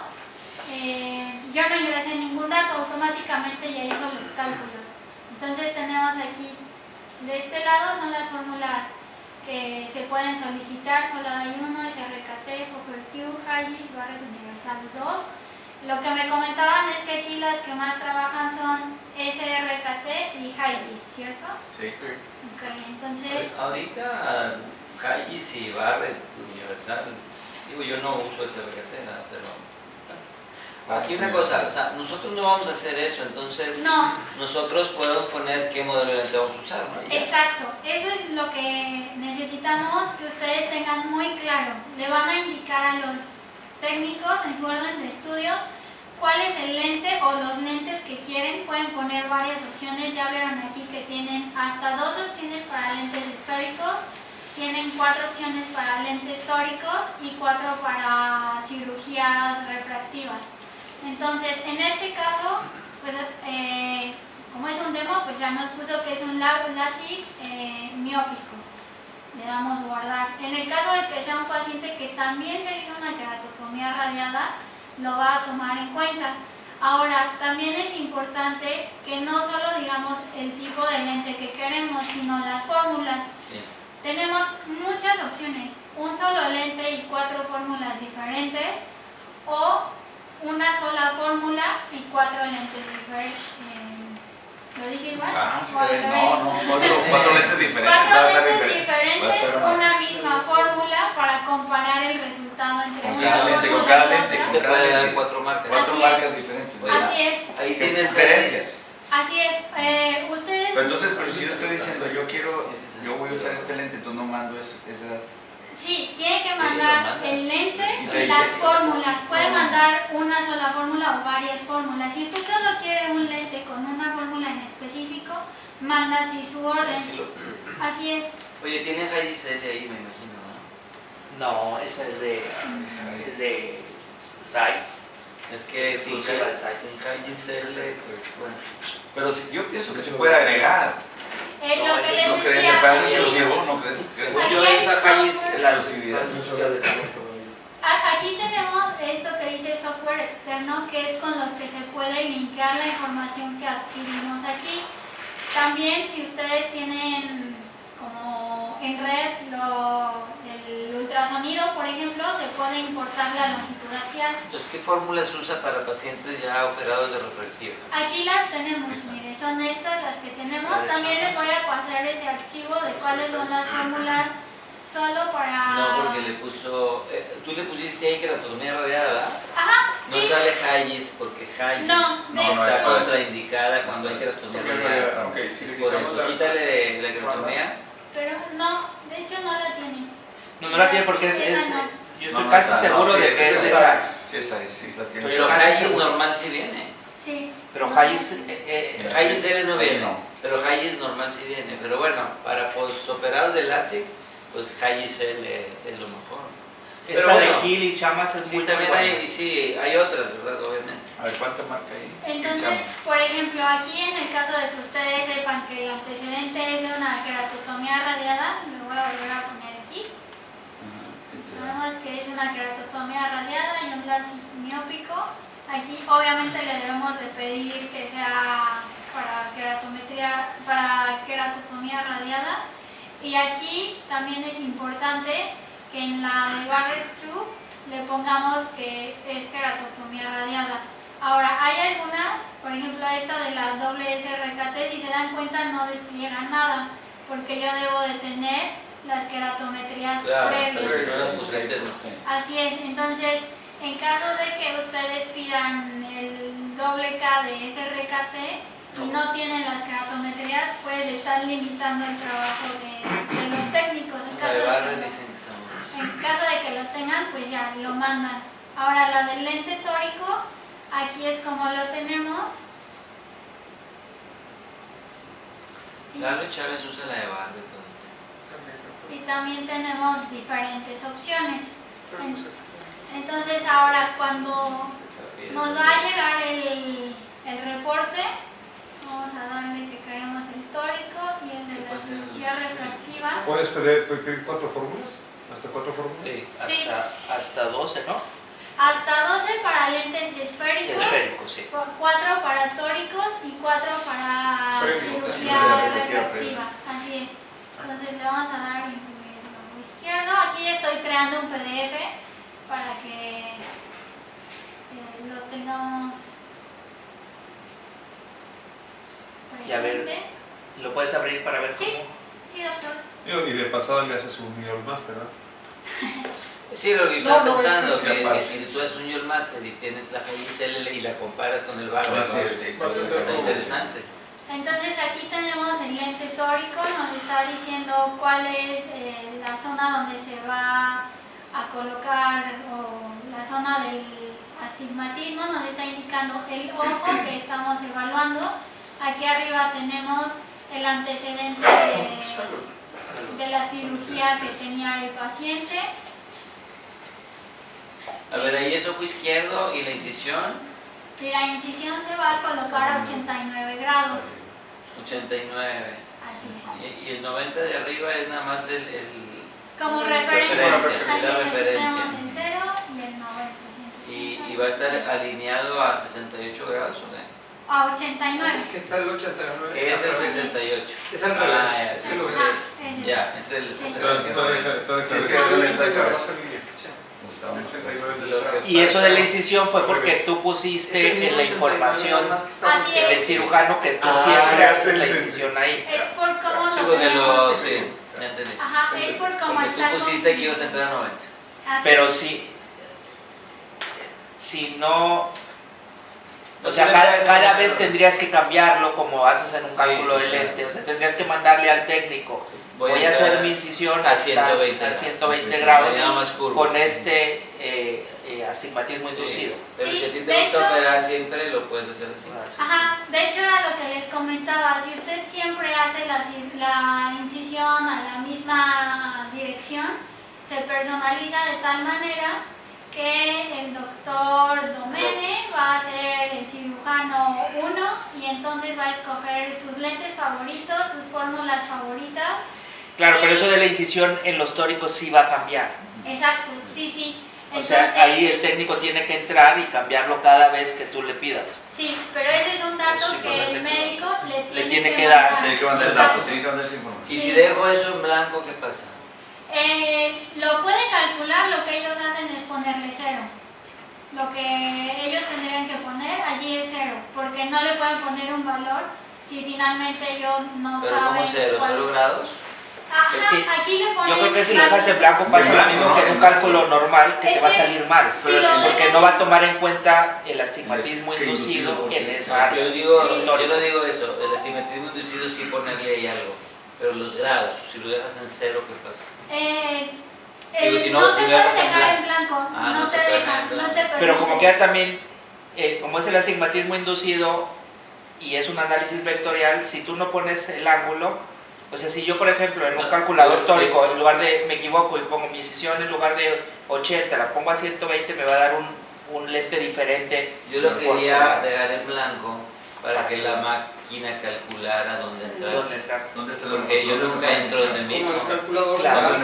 yo no ingresé ningún dato, automáticamente ya hizo los cálculos. Entonces tenemos aquí, de este lado son las fórmulas que se pueden solicitar: Colada 1, SRKT, FOPER-Q, Haggis, Barrett Universal 2. Lo que me comentaban es que aquí las que más trabajan son SRKT y Haggis, ¿cierto? Sí. Ok, entonces... Pues ahorita Haggis y Barrett Universal, digo, yo no uso ese regatera, pero aquí una cosa, o sea, nosotros no vamos a hacer eso, entonces No. nosotros podemos poner qué modelo de lente vamos a usar, ¿no? Y ya. Exacto, eso es lo que necesitamos que ustedes tengan muy claro. Le van a indicar a los técnicos en su orden de estudios cuál es el lente o los lentes que quieren. Pueden poner varias opciones, ya vieron aquí que tienen hasta 2 opciones para lentes esféricos, tienen 4 opciones para lentes tóricos y 4 para cirugías refractivas. Entonces, en este caso, pues, como es un demo, pues ya nos puso que es un LASIK miópico. Le damos guardar. En el caso de que sea un paciente que también se hizo una keratotomía radiada, lo va a tomar en cuenta. Ahora, también es importante que no solo digamos el tipo de lente que queremos, sino las fórmulas. Sí. Tenemos muchas opciones: un solo lente y 4 fórmulas diferentes, o una sola fórmula y 4 lentes diferentes. ¿Lo dije igual? ¿O al revés? Cuatro lentes diferentes. 4 lentes diferentes, una misma fórmula para comparar el resultado entre Con una cada lente, fórmula con cada y lente, otra. con Te cada puede dar lente. 4 marcas. Cuatro Así es. marcas diferentes. Así es, Ahí ¿Qué tienes diferencias? así es. Ustedes... Pero entonces, pero si yo estoy diciendo, yo voy a usar Sí. este lente, entonces no mando esa... Sí, tiene que Sí, lo mandar manda. el lente Y y te las dice- fórmulas. Puede No. mandar una sola fórmula o varias fórmulas. Si usted solo quiere un lente con una fórmula en específico, manda así su orden. Sí lo- Así es. Oye, tienen Haggis L ahí, me imagino, ¿no? No, esa es de size. Es que Es sin exclusiva de Zeiss. Haggis L, pues bueno. Pero yo pienso que se puede agregar. No, Lo que ese les ¿No crees? decía, ¿Me parece aquí- exclusivo? ¿No crees? Según Aquí yo, hay esa Haggis software. es la Exclusividad. exclusiva de Zeiss. Aquí tenemos esto que dice software externo, que es con los que se puede linkar la información que adquirimos aquí. También, si ustedes tienen como en red el ultrasonido, por ejemplo, se puede importar la longitud axial. Entonces, ¿qué fórmulas usa para pacientes ya operados de refractiva? Aquí las tenemos, mire, son estas las que tenemos. También les voy a pasar ese archivo de cuáles son las fórmulas solo para... No, porque le puso... tú le pusiste ahí keratotomía radiada, ¿verdad? Ajá, No sí. sale Hayes, porque Hayes No, está de contraindicada cuando hay keratotomía radiada. Ok, si le Por quitamos eso, quítale la keratomía. Pero no, de hecho no la tiene. No la tiene porque Esa es no. yo estoy casi seguro de que es de esas. Sí, esa sí la tiene. Pero casi Hayes seguro. normal sí viene. Sí. Pero Hayes Hayes L no viene, no. pero Hayes normal sí viene. Pero bueno, para postoperados de LASIK, pues Hayes L es lo mejor. esta Pero de bueno, Gil y Chamas es Sí, muy también buena. hay, sí, hay otras, ¿verdad? Obviamente. A ver, ¿cuánta marca ahí? Entonces, por ejemplo, aquí en el caso de que ustedes sepan que el antecedente es de una keratotomía radiada, lo voy a volver a poner aquí. Sabemos que es una keratotomía radiada y un LASIK miópico. Aquí obviamente le debemos de pedir que sea para keratotomía radiada. Y aquí también es importante que en la de Barrett True le pongamos que es keratotomía radiada. Ahora, hay algunas, por ejemplo esta de la doble SRKT, si se dan cuenta no despliega nada, porque yo debo de tener las keratometrías previas. Así es, entonces, en caso de que ustedes pidan el doble K de SRKT y no tienen las keratometrías, pues están limitando el trabajo de los técnicos. En caso de que los tengan, pues ya lo mandan. Ahora, la del lente tórico, aquí es como lo tenemos. Carlos Chávez usa la de Barrett. Y también tenemos diferentes opciones. Entonces ahora cuando nos va a llegar el reporte, vamos a darle que queremos el tórico y el de la cirugía refractiva. ¿Puedes pedir 4 fórmulas? ¿Hasta 4 fórmulas? Sí, Sí. hasta 12, ¿no? Hasta 12 para lentes esféricos, Esférico, sí. 4 para tóricos y 4 para cirugía refractiva. Así es. Entonces le vamos a dar imprimir el logo izquierdo. Aquí estoy creando un PDF para que lo tengamos presente. Y a ver, ¿lo puedes abrir para ver Sí. cómo? Sí, doctor. Y de pasada le haces un New Master, ¿no? Sí, lo que yo estaba No, es pensando, que sí, que aparte. si tú haces un Yol Master y tienes la Hayes L y la comparas con el Barrett, Así es. pues está interesante. Entonces aquí tenemos el lente tórico, nos está diciendo cuál es la zona donde se va a colocar o la zona del astigmatismo, nos está indicando el ojo que estamos evaluando. Aquí arriba tenemos el antecedente de la cirugía que tenía el paciente. A ver, ahí es ojo izquierdo y la incisión, Y la incisión se va a colocar a 89 grados. 89. Así es. Y el 90 de arriba es nada más el Como referencia. referencia, Así la es, aquí referencia. tenemos el 0 y el 90. y va a estar alineado a 68 grados, ¿o qué? A 89. Es que está el 89. ¿Qué es el 68? Es al revés. Ya, Es sí. que lo Ajá, es Ya, es el Sí. 68. Y eso de la incisión fue porque tú pusiste en la información Así del es. cirujano que tú siempre haces la incisión ahí. Es por cómo Sí, lo porque tenemos. sí, ya entendí. Ajá, es por cómo Porque está. tú pusiste que ibas a entrar a 90. Así Pero es. si no, o sea, cada vez tendrías que cambiarlo como haces en un cálculo de lente, o sea, tendrías que mandarle al técnico, voy a hacer mi incisión a 120, a 120 grados nada más curvo. con este astigmatismo inducido. Pero Sí, si a ti de te gusta hecho- operar siempre, lo puedes hacer así. Ajá, de hecho era lo que les comentaba, si usted siempre hace la incisión a la misma dirección, se personaliza de tal manera que el doctor Domene va a ser el cirujano 1 y entonces va a escoger sus lentes favoritos, sus fórmulas favoritas. Claro, pero eso de la incisión en los tóricos sí va a cambiar. Exacto, sí, sí. O sea, ahí el técnico tiene que entrar y cambiarlo cada vez que tú le pidas. Sí, pero ese es un dato Sí, que el médico le tiene que dar. Tiene que mandar el dato, tiene que mandar esa información. Y si dejo eso en blanco, ¿qué pasa? Lo puede calcular, lo que ellos hacen es ponerle 0. Lo que ellos tendrían que poner allí es 0, porque no le pueden poner un valor si finalmente ellos no Pero saben ¿cómo 0? cuál. ¿0 grados? Ajá, Es que aquí le ponen yo creo que si lo dejas en blanco pasa lo mismo que en un cálculo normal, que te va a salir mal, si lo porque dejas- no va a tomar en cuenta el astigmatismo inducido en esa área. Yo no digo eso, el astigmatismo inducido sí ponerle ahí algo, pero los grados, si lo dejas en cero, ¿qué pasa? Digo, si no- no si te lo puedes dejas en dejar en blanco. blanco, Ah, no no te se puede dejan, dejar en no te blanco. Pero como permite. queda también, como es el astigmatismo inducido y es un análisis vectorial, si tú no pones el ángulo, o sea, si yo por ejemplo en un calculador tórico, en lugar de, me equivoco y pongo mi incisión en lugar de 80, la pongo a 120, me va a dar un lente diferente. Yo lo quería dejar en blanco para que la máquina calculara dónde entrar. ¿Dónde entrar? Porque yo nunca entro donde mismo. Claro.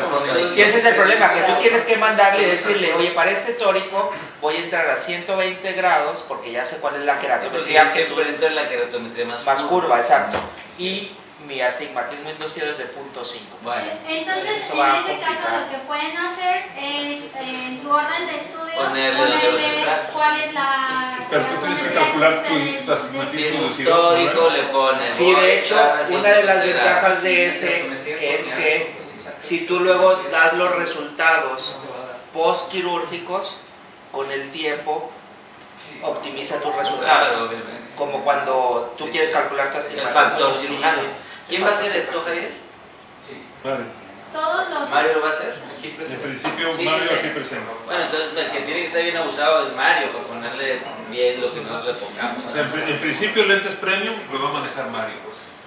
Si ese es el problema, que tú tienes que mandarle y decirle, oye, para este tórico voy a entrar a 120 grados, porque ya sé cuál es la Porque queratometría que tú siempre entro en la queratometría más curva, exacto. Y mi astigmatismo inducido es de 0.5. Bueno, Entonces, Eso en va a ese caso, complicar. lo que pueden hacer es en su orden de estudio Ponerle dónde vas a entrar. cuál es la. Pero tú tienes que calcular tu astigmatismo. si es un tórico, le pones. Sí, de hecho, una de las ventajas de ese es que si tú luego das los resultados postquirúrgicos, con el tiempo optimiza tus resultados. Claro, obviamente. Como cuando tú quieres calcular tu El astigmatismo. factor cirujano. ¿Quién va a hacer esto, Javier? Vale. Todos los. Mario lo va a hacer. Aquí En presente. principio, Sí, Mario sí. aquí presente. Bueno, entonces el que tiene que estar bien abusado es Mario, para ponerle bien lo que nosotros le pongamos. O sea, en principio lentes premium lo va a manejar Mario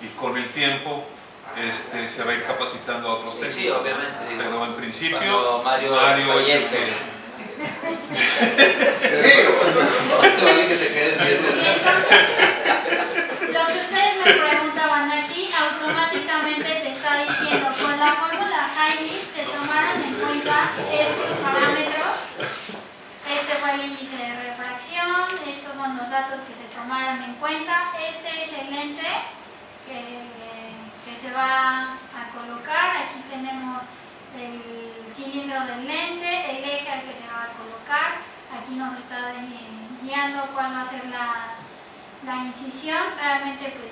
y con el tiempo se va a ir capacitando a otros técnicos. Sí, obviamente. Digo, Pero en principio cuando Mario es el fallezca. que... Te vale que te quedes bien, Y ¿verdad? entonces, lo que ustedes me preguntaban aquí, automáticamente te está diciendo, con la fórmula Heilig se tomaron en cuenta estos parámetros. Este fue el índice de refracción, estos son los datos que se tomaron en cuenta. Este es el lente que se va a colocar. Aquí tenemos el cilindro del lente, el eje al que se va a colocar. Aquí nos está guiando cuál va a ser la incisión. Realmente pues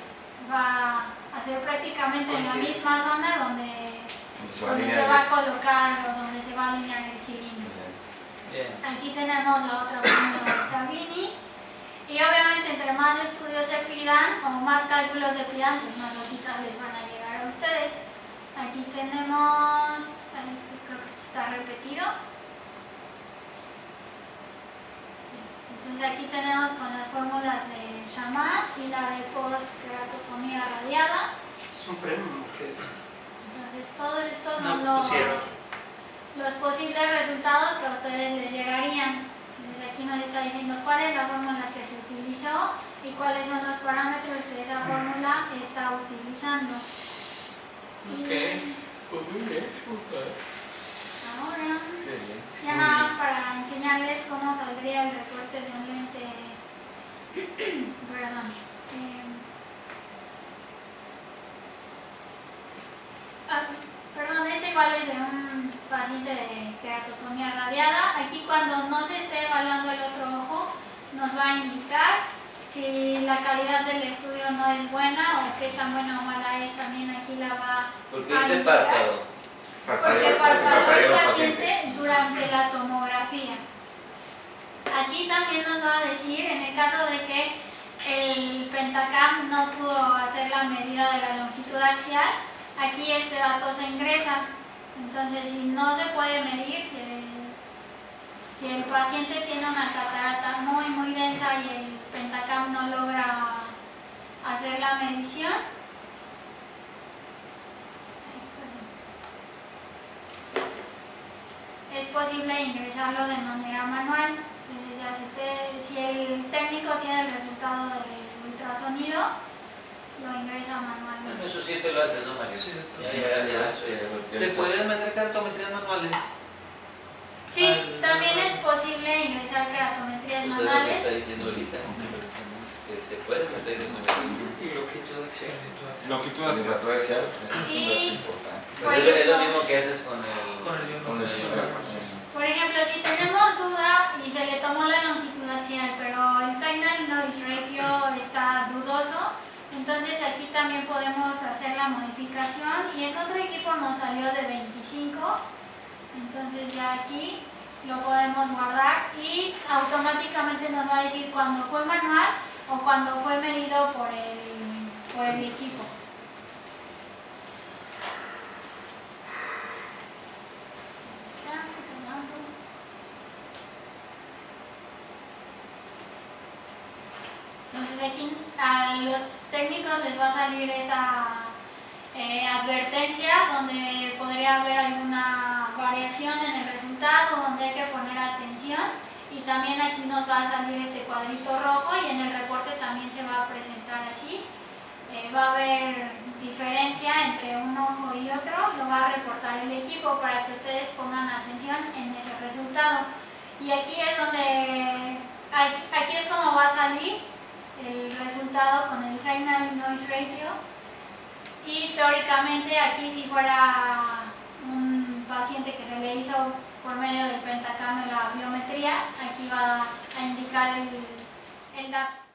va a ser prácticamente en la misma zona donde se va a colocar o donde se va a alinear el cilindro. Bien. Aquí tenemos la otra fórmula de Savini. Y obviamente entre más estudios se pidan o más cálculos se pidan, pues más logitas les van a llegar a ustedes. Aquí tenemos, creo que esto está repetido. Sí. Entonces aquí tenemos con las fórmulas de Chamás y la de post-keratotomía radiada. Entonces todos estos son los posibles resultados que a ustedes les llegarían. Entonces aquí nos está diciendo cuál es la fórmula que se utilizó y cuáles son los parámetros que esa fórmula está utilizando. Pues muy bien. Ahora, ya nada más para enseñarles cómo saldría el recorte de un lente. Perdón. Perdón, este igual es de un paciente de keratotomía radiada. Aquí cuando no se esté evaluando el otro ojo, nos va a indicar si la calidad del estudio no es buena o qué tan buena o mala es. También aquí la va ¿Por qué a dice indicar. párpado? Porque parpadeó el paciente durante la tomografía. Aquí también nos va a decir, en el caso de que el Pentacam no pudo hacer la medida de la longitud axial, aquí este dato se ingresa. Entonces, si no se puede medir, si el paciente tiene una catarata muy densa y el Pentacam no logra hacer la medición, es posible ingresarlo de manera manual. Entonces, ya si el técnico tiene el resultado del ultrasonido, lo ingresa manualmente. Bueno, eso siempre lo haces, ¿no, Mario? Sí. ¿Se pueden meter cartometrías manuales? Sí, también es posible ingresar keratometrías Eso es lo que manuales. está diciendo ahorita. Que se pueden meter cartometrías. Y longitud axial. Longitud El axial. dato axial, eso es un Y- dato importante. Por Es lo ejemplo, mismo que haces con el... Con el por ejemplo, si tenemos duda y se le tomó la longitud axial, pero el signal noise ratio está dudoso, Entonces aquí también podemos hacer la modificación y en otro equipo nos salió de 25, entonces ya aquí lo podemos guardar y automáticamente nos va a decir cuando fue manual o cuando fue medido por el equipo. Entonces aquí a los técnicos les va a salir esta advertencia donde podría haber alguna variación en el resultado, donde hay que poner atención, y también aquí nos va a salir este cuadrito rojo y en el reporte también se va a presentar así. Va a haber diferencia entre un ojo y otro, lo va a reportar el equipo para que ustedes pongan atención en ese resultado. Y aquí es donde, aquí es como va a salir el resultado con el Signal Noise Ratio, y teóricamente aquí si fuera un paciente que se le hizo por medio del Pentacam la biometría, aquí va a indicar el dato.